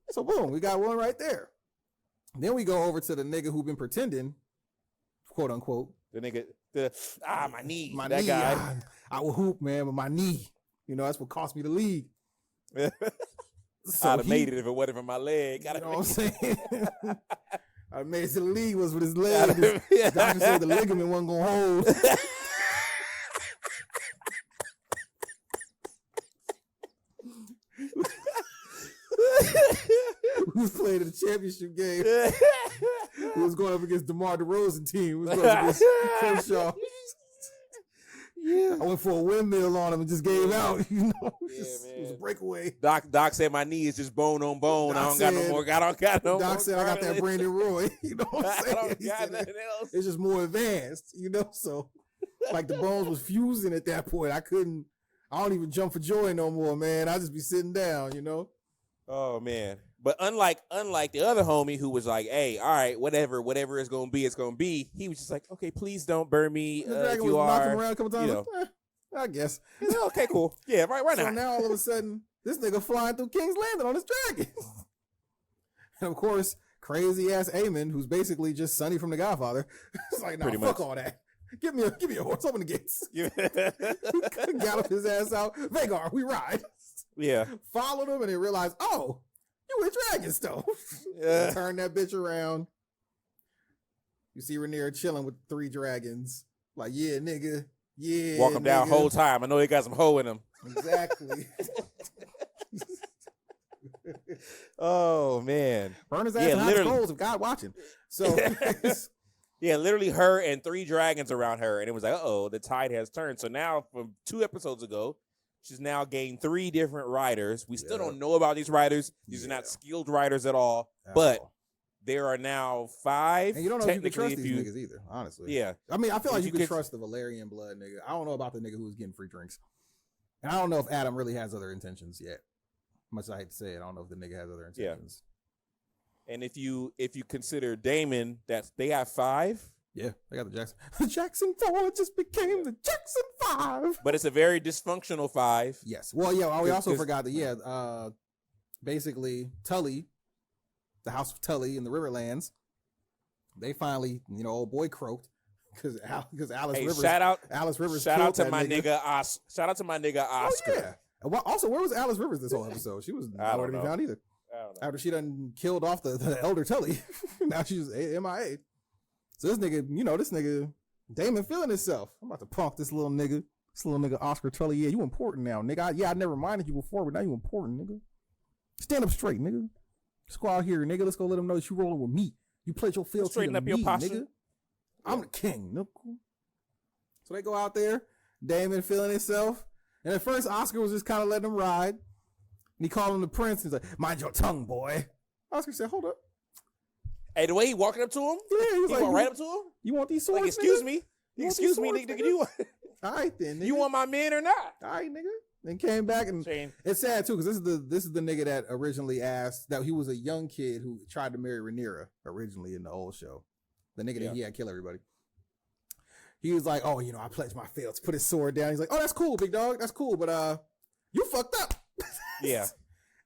So boom, we got one right there. Then we go over to the nigga who been pretending, quote unquote. The nigga, my knee. My that knee. guy. I will hoop, man, but my knee. You know, that's what cost me the league. So I'd have made it if it wasn't for my leg. You know what I'm saying? I made it to the league was with his leg. Doctor said the ligament wasn't going to hold. We was playing in the championship game. We was going up against DeMar DeRozan team. We was going up against Crenshaw. Yeah, I went for a windmill on him and just gave out. You know, it was a breakaway. Doc said my knee is just bone on bone. I don't got no more. I don't got no more. Doc said I got that Brandon Roy. You know what I'm saying? I don't got nothing else. It's just more advanced. You know, so like the bones was fusing at that point. I don't even jump for joy no more, man. I just be sitting down. You know. Oh man. But unlike the other homie who was like, hey, all right, whatever it's gonna be, it's gonna be. He was just like, okay, please don't burn me. The dragon was knocking around a couple times. You know. I guess. Okay, cool. Yeah, right now. So now all of a sudden, this nigga flying through King's Landing on his dragon. And of course, crazy ass Aemon, who's basically just Sonny from The Godfather, is like, nah, fuck all that. Give me a horse. Open the gates. Gallop his ass out. Vagar, we ride. Yeah. Followed him and they realized, oh, you with Dragonstone. Yeah. Turn that bitch around. You see Rhaenyra chilling with 3 dragons. Like, yeah, nigga. Yeah. Walk him down the whole time. I know he got some hoe in him. Exactly. Oh, man. Burn his ass behind the coals of God watching. So, yeah, literally her and 3 dragons around her. And it was like, uh-oh, the tide has turned. So now from 2 episodes ago, she's now gained 3 different riders. We still don't know about these riders. These are not skilled riders at all. But there are now 5. And you don't know if you can trust these niggas either, honestly. Yeah. I mean, I feel like you can trust the Valerian blood nigga. I don't know about the nigga who was getting free drinks. And I don't know if Adam really has other intentions yet. Much as I hate to say it, I don't know if the nigga has other intentions. Yeah. And if you consider Damon, they have 5. Yeah, they got the Jackson. The Jackson 4 just became the Jackson 5. But it's a very dysfunctional 5. Yes. Well, yeah, we also forgot that, basically, Tully, the House of Tully in the Riverlands, they finally, old boy croaked because Alice Rivers. Alice Rivers. Shout out to my nigga Oscar. Shout out to my nigga Oscar. Oh, yeah. Also, where was Alice Rivers this whole episode? She was nowhere to be found either. I don't know. After she done killed off the elder Tully, now she's MIA. So this nigga, Damon feeling himself. I'm about to punk this little nigga Oscar Tully. Yeah, you important now, nigga. I never minded you before, but now you important, nigga. Stand up straight, nigga. Let's go out here, nigga. Let's go let them know that you rolling with me. You pledge your fealty to me, nigga. I'm the king, nigga. So they go out there, Damon feeling himself. And at first, Oscar was just kind of letting him ride. And he called him the prince. He's like, mind your tongue, boy. Oscar said, hold up. Hey, the way he walking up to him? Yeah, he was like, walked right up to him? You want these swords, like, excuse nigga? me, nigga, you want? All right, then, nigga. You want my men or not? All right, nigga. Then came back, and it's sad, too, because this is the nigga that originally asked, that he was a young kid who tried to marry Rhaenyra originally in the old show. The nigga that he had kill everybody. He was like, oh, I pledged my fealty. Put his sword down. He's like, oh, that's cool, big dog. That's cool. But you fucked up. Yeah.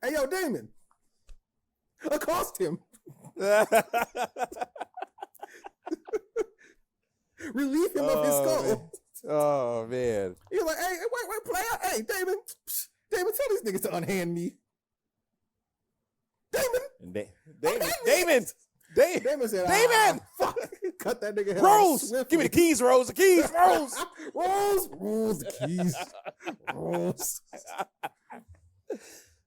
Hey, yo, Damon. Accost him. Relieve him of his skull. Man. Oh man. He's like, hey, wait, player. Hey, Damon, tell these niggas to unhand me. Damon said, Damon, fuck. Cut that nigga head Rose, off give me the keys, Rose. The keys, Rose. Rose, the keys. Rose.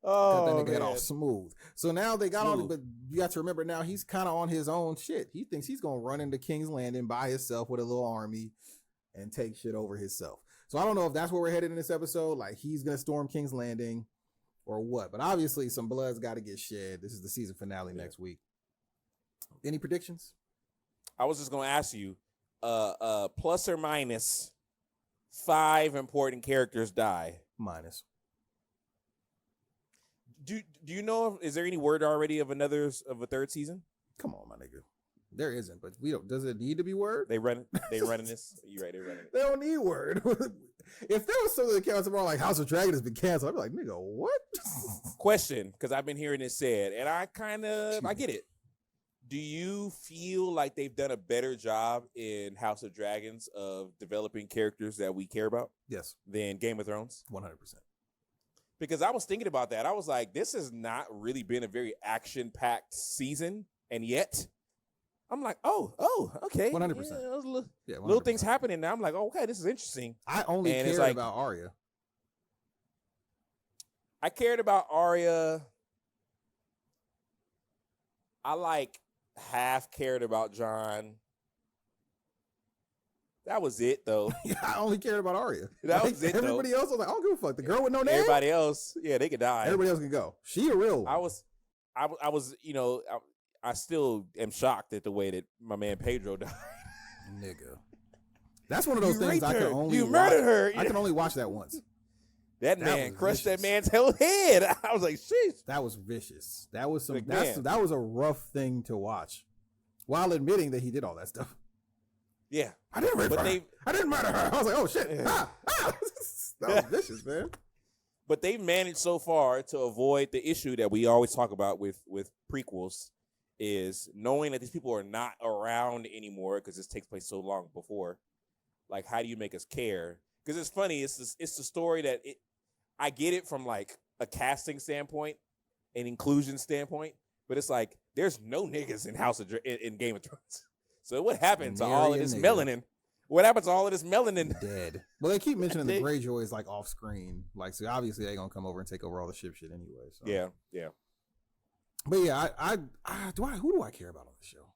Oh, cut that nigga man. head off smooth. So now they got all, but you got to remember now he's kind of on his own shit. He thinks he's gonna run into King's Landing by himself with a little army and take shit over himself. So I don't know if that's where we're headed in this episode. Like he's gonna storm King's Landing or what. But obviously some blood's got to get shed. This is the season finale next week. Any predictions? I was just gonna ask you, plus or minus 5 important characters die. Minus. Do you know? Is there any word already of a third season? Come on, my nigga. There isn't, but we don't. Does it need to be word? They running this. You're right. They're running it. They don't need word. If there was something that came out tomorrow like House of Dragon has been canceled, I'd be like, nigga, what? Question, because I've been hearing it said, and I get it. Do you feel like they've done a better job in House of Dragons of developing characters that we care about? Yes. Than Game of Thrones? 100%. Because I was thinking about that. I was like, this has not really been a very action-packed season, and yet I'm like, oh, okay. 100%. Yeah, little things happening now. I'm like, oh, okay, this is interesting. I only cared about Arya. I cared about Arya. I half cared about Jon. That was it, though. I only cared about Arya. That was it, everybody else was like, I don't give a fuck. The girl with no name? Everybody else, yeah, they could die. Everybody else can go. She a real one. I was, I still am shocked at the way that my man Pedro died. Nigga. That's one of those things I can only You murdered her. I can only watch that once. That man crushed that man's whole head. I was like, sheesh. That was vicious. That was that was a rough thing to watch. While admitting that he did all that stuff. Yeah. I didn't murder her. I didn't murder her. I was like, oh shit. That was vicious, man. But they've managed so far to avoid the issue that we always talk about with prequels, is knowing that these people are not around anymore because this takes place so long before. Like, how do you make us care? Because it's funny. It's the story that I get it from like a casting standpoint, an inclusion standpoint, but it's like there's no niggas in Game of Thrones. So what happened to all of this melanin? What happened to all of this melanin? Dead. Well, they keep mentioning the Greyjoys like off screen, like so. Obviously, they're gonna come over and take over all the ship shit anyway. So. Yeah. But yeah, who do I care about on the show?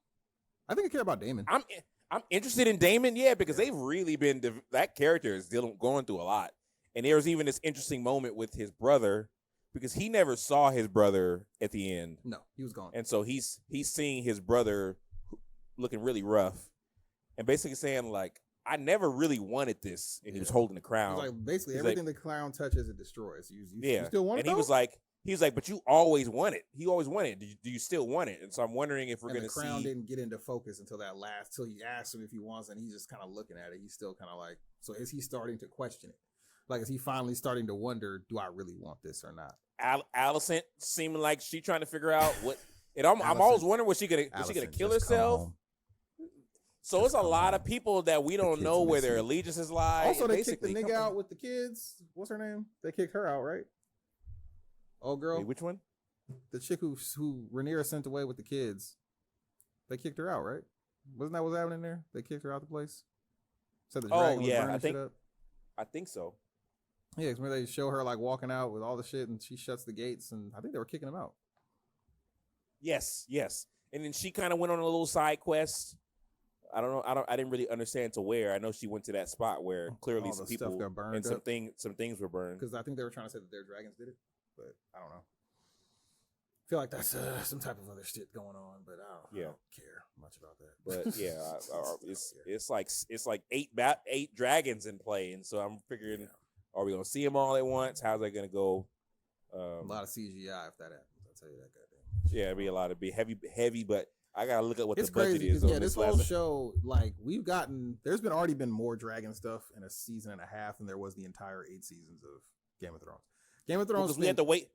I think I care about Damon. I'm interested in Damon, because they've really been that character is going through a lot, and there was even this interesting moment with his brother because he never saw his brother at the end. No, he was gone, and so he's seeing his brother looking really rough, and basically saying like, I never really wanted this, and he was holding the crown. Like basically everything the crown touches it destroys. You still want it. And he was like, but you always want it. He always wanted it. Do you still want it? And so I'm wondering if we're going to see. The crown didn't get into focus until he asked him if he wants it, and he's just kind of looking at it. He's still kind of like, so is he starting to question it? Like, is he finally starting to wonder, do I really want this or not? Alicent seeming like she trying to figure out what. And I'm always wondering, was she gonna kill herself? So it's a lot of people that we don't know where their allegiances lie. Also, they kicked the nigga out with the kids. What's her name? They kicked her out, right? Oh, girl. Wait, which one? The chick who Rhaenyra sent away with the kids. They kicked her out, right? Wasn't that what's happening there? They kicked her out the place. Said the dragon was burning shit up. I think so. Yeah, because they show her like walking out with all the shit, and she shuts the gates, and I think they were kicking him out. Yes. And then she kind of went on a little side quest. I don't know. I didn't really understand to where. I know she went to that spot where clearly some people got burned and some things were burned. Because I think they were trying to say that their dragons did it, but I don't know. I feel like that's some type of other shit going on, but I don't care much about that. But yeah, it's like eight dragons in play, and so I'm figuring, are we gonna see them all at once? How's that gonna go? A lot of CGI if that happens. I'll tell you that goddamn. Yeah, it'd be a lot of heavy, but I gotta look at what the budget crazy, is. Yeah, this whole show, like there's already been more dragon stuff in a season and a half than there was the entire 8 seasons of Game of Thrones. Game of Thrones, because we had to wait.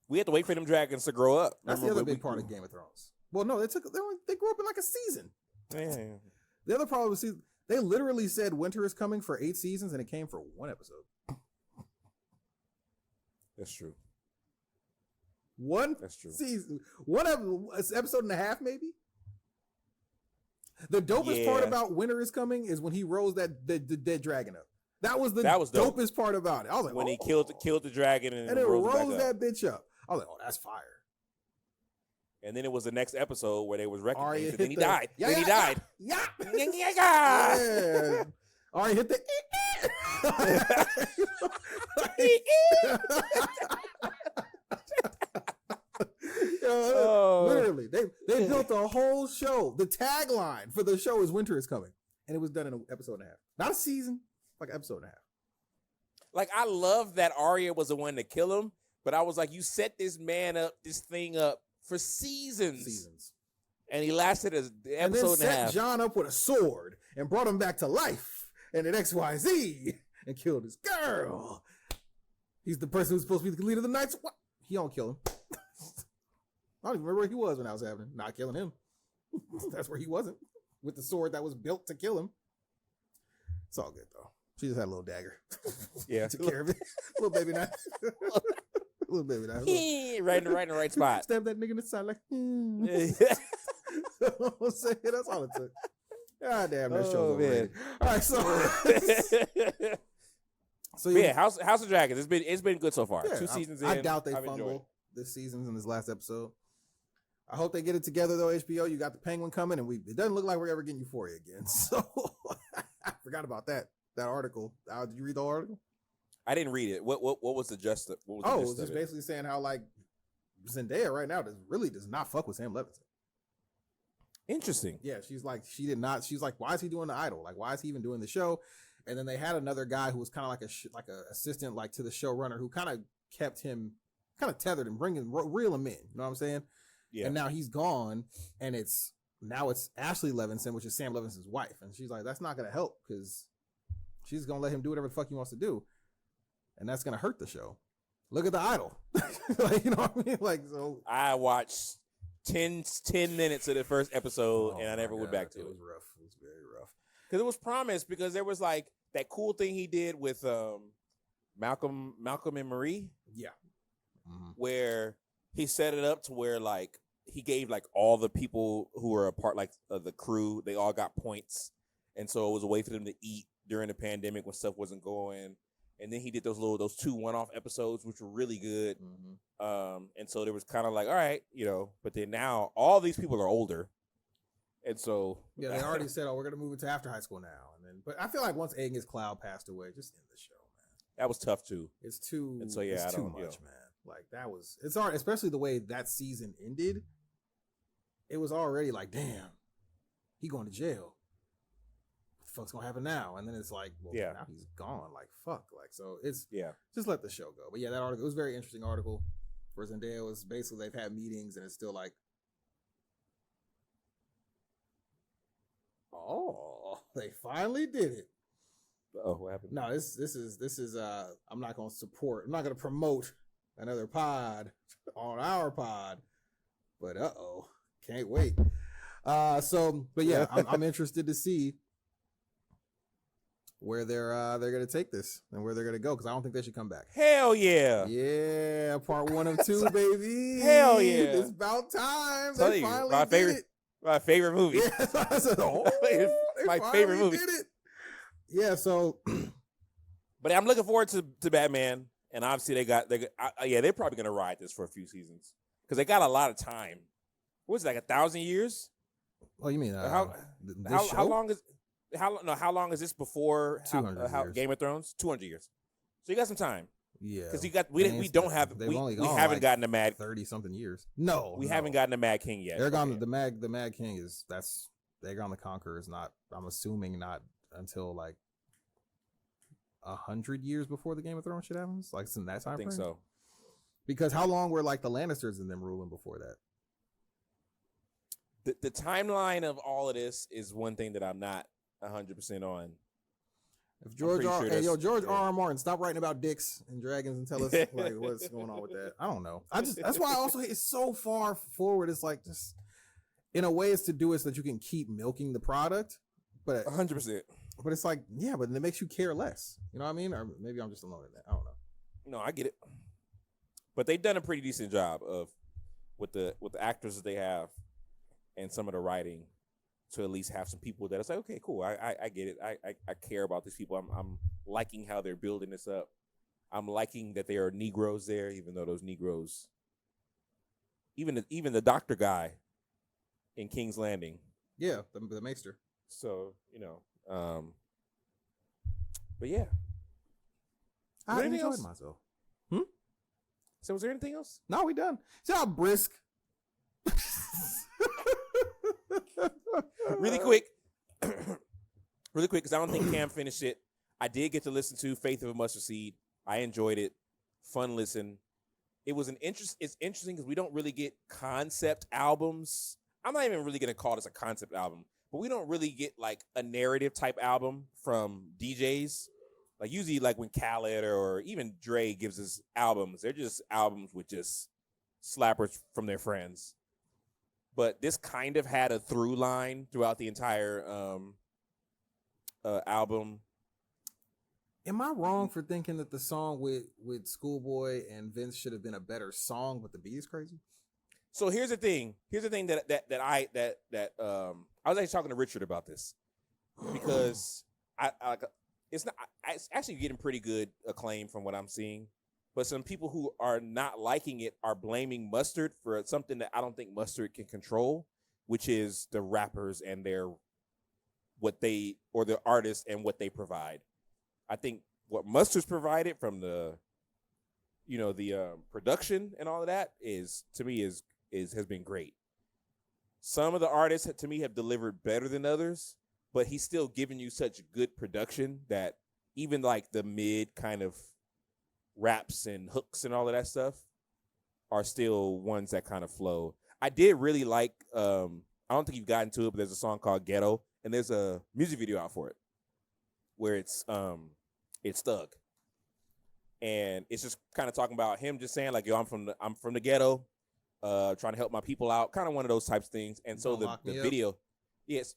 We had to wait for them dragons to grow up. That's the other big part of Game of Thrones. Well, no, they grew up in like a season. Yeah. The other problem is, they literally said winter is coming for 8 seasons, and it came for 1 episode. That's true. That's true. Season, episode and a half, maybe. The dopest part about winter is coming is when he rose the dead dragon up. That was dopest part about it. I was like, when he killed the dragon and it rose that bitch up. I was like, oh, that's fire. And then it was the next episode where they was wrecking things, and then he died. Yeah, then he died. Yeah. Yeah. Ari hit the. Literally, they built a whole show. The tagline for the show is "Winter is coming," and it was done in an episode and a half, not a season, like an episode and a half. Like, I love that Arya was the one to kill him, but I was like, you set this thing up for seasons, and he lasted an episode and a half. Set Jon up with a sword and brought him back to life, and an XYZ, and killed his girl. He's the person who's supposed to be the leader of the Knights. What? He don't kill him. I don't even remember where he was when that was happening. Not killing him. That's where he wasn't. With the sword that was built to kill him. It's all good, though. She just had a little dagger. Yeah. Took care of it. Little baby knife. Little baby knife. Right in the right spot. Stab that nigga in the side like, That's all it took. God damn, that show's overrated. All right, so yeah, House of Dragons. It's been good so far. Yeah, 2 seasons in. I doubt they fumble this season in this last episode. I hope they get it together though. HBO, you got the Penguin coming, and it doesn't look like we're ever getting Euphoria again. So I forgot about that article. Did you read the article? I didn't read it. What was the gist? It was just basically saying how like Zendaya right now does not fuck with Sam Levinson. Interesting. Yeah, she's like she's like, why is he doing the Idol? Like, why is he even doing the show? And then they had another guy who was kind of like a assistant like to the showrunner who kind of kept him kind of tethered and reel him in. You know what I'm saying? Yeah. And now he's gone, and it's Ashley Levinson, which is Sam Levinson's wife, and she's like, that's not gonna help because she's gonna let him do whatever the fuck he wants to do, and that's gonna hurt the show. Look at the Idol. Like, you know what I mean? Like, so I watched 10 minutes of the first episode, and I never went back to it. It was rough. It was very rough because it was promised, because there was like that cool thing he did with Malcolm and Marie. Yeah. Mm-hmm. Where he set it up to where like he gave like all the people who were a part like of the crew, they all got points, and so it was a way for them to eat during the pandemic when stuff wasn't going. And then he did those 2 one-off episodes, which were really good. Mm-hmm. And so there was kind of like, all right, but then now all these people are older, and so yeah, they already said, oh, we're gonna move it to after high school now. And then, but I feel like once Agnes Cloud passed away, just end the show, man. That was tough too. It's too. And so yeah, it's too much, man. Like it's hard, especially the way that season ended. It was already like, damn, he going to jail. What the fuck's gonna happen now? And then it's like, well, now he's gone. Like, fuck. Like, so it's just let the show go. But yeah, that article, it was a very interesting article. For Zendaya, was basically they've had meetings and it's still like, oh, they finally did it. Oh, what happened? No, this is I'm not gonna promote another pod on our pod, but can't wait. But yeah, I'm interested to see where they're gonna take this and where they're gonna go, because I don't think they should come back. Hell yeah, yeah, part 1 of 2, baby. Hell yeah, it's about time. They finally did it. My favorite movie. Yeah, I said, my favorite movie. Did it. Yeah, so, but I'm looking forward to Batman, and obviously they're probably gonna ride this for a few seasons because they got a lot of time. What's it, like 1,000 years? Oh, you mean how long is this before 200 years. Game of Thrones? 200 years. So you got some time. Yeah, because we don't have we haven't gotten a Mad 30-something years. No, we haven't gotten a Mad King yet. They're gone. The Mad King is Dagon the Conqueror is not. I'm assuming not until like 100 years before the Game of Thrones shit happens. Like it's in that time. I think frame? So. Because how long were like the Lannisters and them ruling before that? The timeline of all of this is one thing that I'm not 100% on. If George R. Martin, stop writing about dicks and dragons and tell us like what's going on with that. I don't know. That's why I also hate it's so far forward. It's like just in a way it's to do it so that you can keep milking the product, But 100%. But it's like, yeah, but it makes you care less. You know what I mean? Or maybe I'm just alone in that. I don't know. No, I get it. But they've done a pretty decent job of with the actors that they have and some of the writing to at least have some people that it's like, okay, cool. I get it. I care about these people. I'm liking how they're building this up. I'm liking that there are Negroes there, even though those Negroes, even the doctor guy in King's Landing. Yeah, the Maester. So, but yeah. I enjoyed myself. So was there anything else? No, we done. See how brisk. Really quick, because I don't think Cam finished it. I did get to listen to Faith of a Mustard Seed. I enjoyed it. Fun listen. It was It's interesting because we don't really get concept albums. I'm not even really going to call this a concept album, but we don't really get like a narrative type album from DJs. Like usually like when Khaled or even Dre gives us albums, they're just albums with just slappers from their friends. But this kind of had a through line throughout the entire album. Am I wrong for thinking that the song with Schoolboy and Vince should have been a better song, but the beat is crazy? So here's the thing. Here's the thing that I was actually talking to Richard about this because it's actually getting pretty good acclaim from what I'm seeing. But some people who are not liking it are blaming Mustard for something that I don't think Mustard can control, which is the rappers and the artists and what they provide. I think what Mustard's provided from the production and all of that is has been great. Some of the artists to me have delivered better than others, but he's still giving you such good production that even like the mid kind of raps and hooks and all of that stuff are still ones that kind of flow. I did really like, I don't think you've gotten to it, but there's a song called Ghetto, and there's a music video out for it where it's Thug. And it's just kind of talking about him just saying like, yo, I'm from the ghetto, trying to help my people out, kind of one of those types of things. And so the video, yes.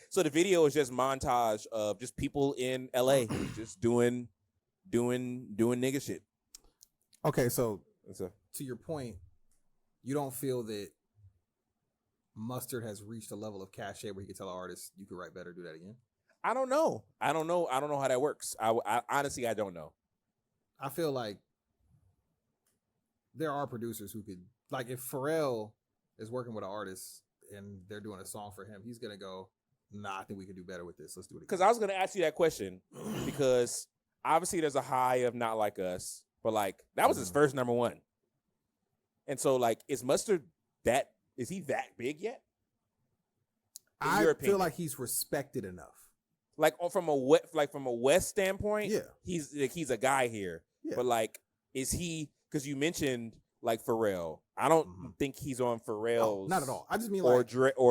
So the video is just montage of just people in LA just doing nigga shit. Okay, so to your point, you don't feel that Mustard has reached a level of cachet where he could tell an artist, you could write better, do that again? I don't know how that works. I honestly, I don't know. I feel like there are producers who could, like if Pharrell is working with an artist and they're doing a song for him, he's going to go, nah, I think we can do better with this. Let's do it again. Because I was going to ask you that question because obviously there's a high of Not Like Us, but like that was his first number one. And so like, is Mustard is he that big yet? I feel like he's respected enough. Like from a West standpoint, yeah, he's a guy here. Yeah. But like, is he? Because you mentioned like Pharrell. I don't think he's on Pharrell's. Not at all. I just mean or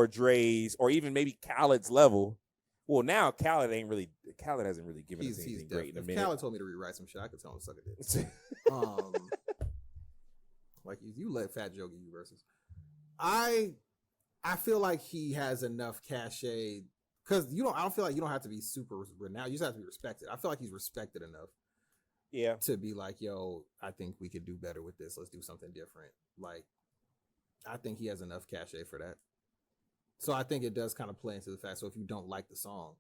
Dre's or even maybe Khaled's level. Well, now Khaled hasn't really given us anything great in a minute. Khaled told me to rewrite some shit. I could tell him to suck a dick. Like you let Fat Joe give you verses. I feel like he has enough cachet because I don't feel like you don't have to be super renowned. You just have to be respected. I feel like he's respected enough. Yeah. To be like, yo, I think we could do better with this. Let's do something different. Like, I think he has enough cachet for that. So I think it does kind of play into the fact. So if you don't like the song,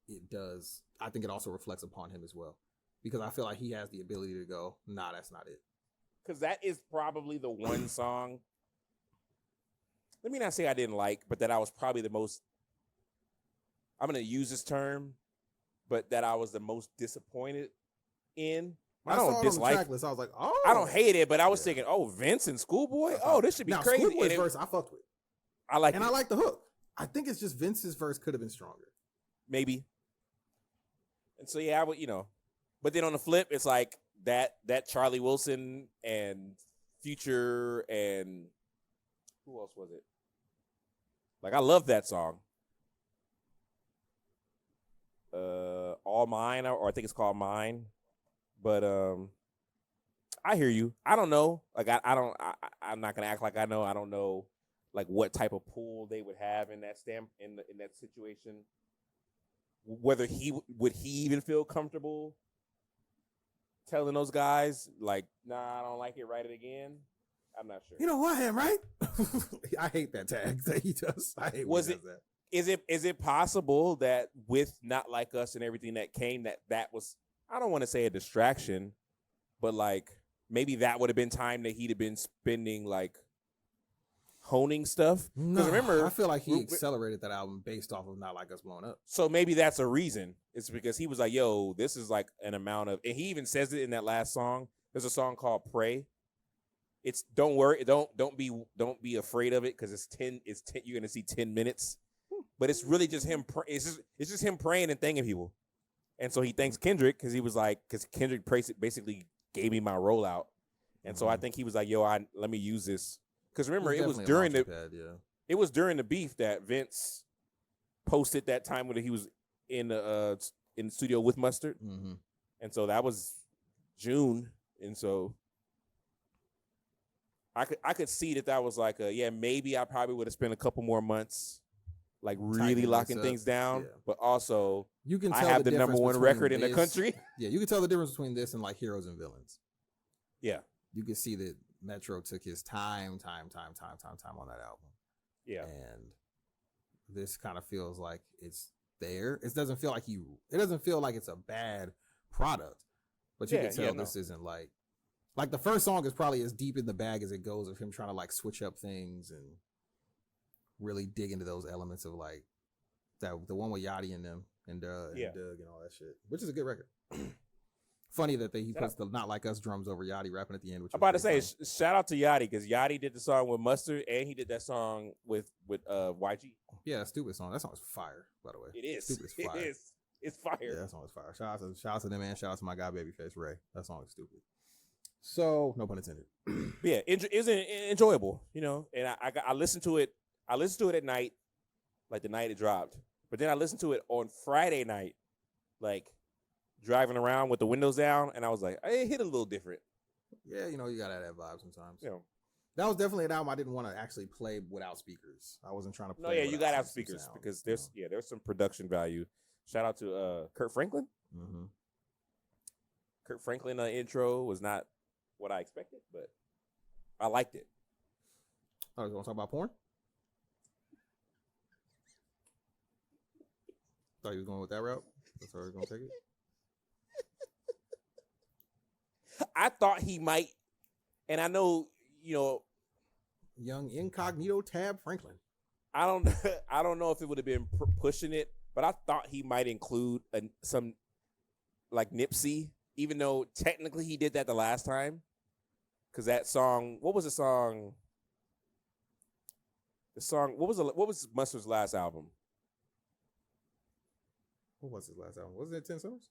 it does. I think it also reflects upon him as well. Because I feel like he has the ability to go, nah, that's not it. Because that is probably the one song. Let me not say I didn't like, but that I was probably the most, I'm going to use this term, but that I was the most disappointed in. I don't dislike it. I was like, oh. I don't hate it, but I was thinking, oh, Vince and Schoolboy? Oh, this should be crazy. Schoolboy's verse I fucked with. I like I like the hook. I think it's just Vince's verse could have been stronger. Maybe. And so, yeah, I would, but then on the flip, it's like that Charlie Wilson and Future and who else was it? Like, I love that song. All Mine, or I think it's called Mine. But I hear you. I don't know. Like I'm not gonna act like I know. I don't know like what type of pool they would have in that in that situation. whether would he even feel comfortable telling those guys like, nah, I don't like it, write it again. I'm not sure. You know who I am, right? I hate that tag that he does. I hate when he does that. Is it possible that with Not Like Us and everything that came, that was, I don't want to say a distraction, but like maybe that would have been time that he'd have been spending like honing stuff? No, remember, I feel like he accelerated that album based off of Not Like Us blowing up. So maybe that's a reason. It's because he was like, yo, this is like an amount of, and he even says it in that last song. There's a song called Pray. It's don't worry, don't be afraid of it, because it's 10, you're gonna see 10 minutes. But it's really just him. It's just him praying and thanking people. And so he thanks Kendrick because he was like, because Kendrick basically gave me my rollout. And so I think he was like, yo, let me use this. Because remember, it was during the beef that Vince posted that time when he was in the studio with Mustard. Mm-hmm. And so that was June. And so I could see that was like maybe I probably would have spent a couple more months like really locking things down, but also I have the number one record in the country. Yeah, you can tell the difference between this and like Heroes and Villains. Yeah. You can see that Metro took his time on that album. Yeah. And this kind of feels like it's there. It doesn't feel like it's a bad product. But you can tell this isn't like the first song is probably as deep in the bag as it goes of him trying to like switch up things and really dig into those elements of like the one with Yachty and them and Doug and all that shit, which is a good record. Funny that he puts the Not Like Us drums over Yachty rapping at the end. Which I'm about to say, shout out to Yachty, because Yachty did the song with Mustard and he did that song with YG. Yeah, Stupid song. That song is fire, by the way. It is. Stupid is fire. It is. It's fire. Yeah, that song is fire. Shout out to them, man. Shout out to my guy Babyface Ray. That song is stupid. So, no pun intended. Yeah, it's enjoyable, you know. And I listened to it. I listened to it at night, like the night it dropped. But then I listened to it on Friday night, like driving around with the windows down, and I was like, it hit a little different. Yeah, you know, you gotta have that vibe sometimes. Yeah. That was definitely an album I didn't want to actually play without speakers. I wasn't trying to play. No, yeah, you gotta have speakers because there's some production value. Shout out to Kurt Franklin. Mm-hmm. Kurt Franklin intro was not what I expected, but I liked it. Oh, you want to talk about porn? Thought he was going with that route. That's how he was going to take it. I thought he might, and I know, you know, young incognito Tab Franklin. I don't know if it would have been pushing it, but I thought he might include some like Nipsey, even though technically he did that the last time. Because that song, what was the song? What was Mustard's last album? What was his last album? Wasn't it 10 Summers?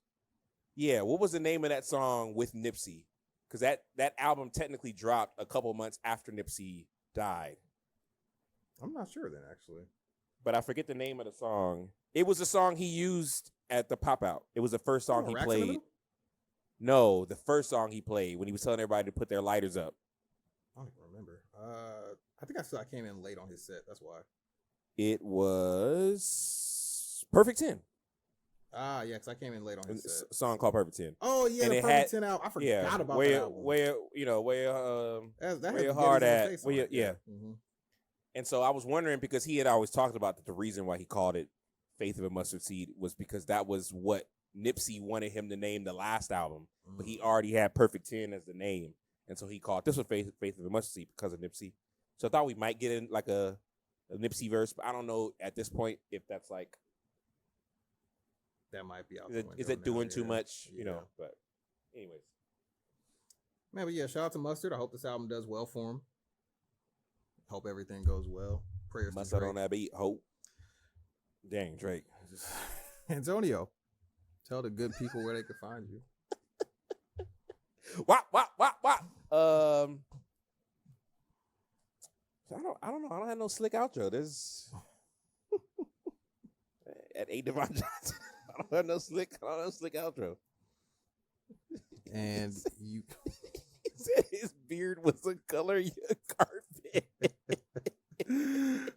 Yeah, what was the name of that song with Nipsey? Because that album technically dropped a couple months after Nipsey died. I'm not sure then, actually. But I forget the name of the song. It was the song he used at the pop-out. It was the first song he played. No, the first song he played when he was telling everybody to put their lighters up. I don't even remember. I think I came in late on his set. That's why. It was Perfect 10. Ah, yeah, because I came in late on his set. A song called Perfect 10. Oh, yeah, and the Perfect 10 album. I forgot about that album. Where your heart at. Yeah. Mm-hmm. And so I was wondering, because he had always talked about that the reason why he called it Faith of a Mustard Seed was because that was what Nipsey wanted him to name the last album. Mm-hmm. But he already had Perfect 10 as the name. And so he called this one Faith of a Mustard Seed because of Nipsey. So I thought we might get in like a Nipsey verse, but I don't know at this point if that's like, that might be out. Is it doing too much? You know, but anyways. Man, but yeah, shout out to Mustard. I hope this album does well for him. Hope everything goes well. Prayers Mustard to Drake. On that beat. Hope. Dang, Drake. Antonio, tell the good people where they can find you. Wop. I don't know. I don't have no slick outro. There's at A. Devon Johnson. I don't have no slick outro. And you said his beard was the color of your carpet.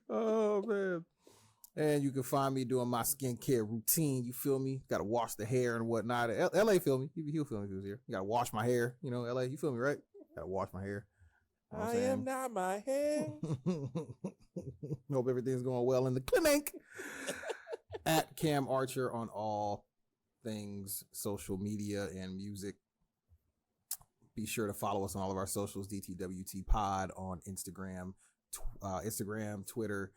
Oh man. And you can find me doing my skincare routine. You feel me? Got to wash the hair and whatnot. LA, feel me? He'll feel me if he was here. You got to wash my hair. You know, LA, you feel me, right? Got to wash my hair. You know I am not my hair. Hope everything's going well in the clinic. At Cam Archer on all things social media and music. Be sure to follow us on all of our socials. DTWT Pod on Instagram, Twitter,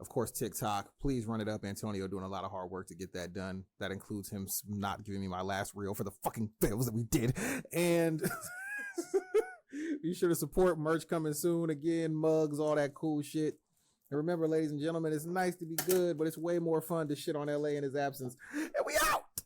of course, TikTok. Please run it up. Antonio doing a lot of hard work to get that done. That includes him not giving me my last reel for the fucking fails that we did. And be sure to support merch coming soon. Again, mugs, all that cool shit. And remember, ladies and gentlemen, it's nice to be good, but it's way more fun to shit on LA in his absence. And we out!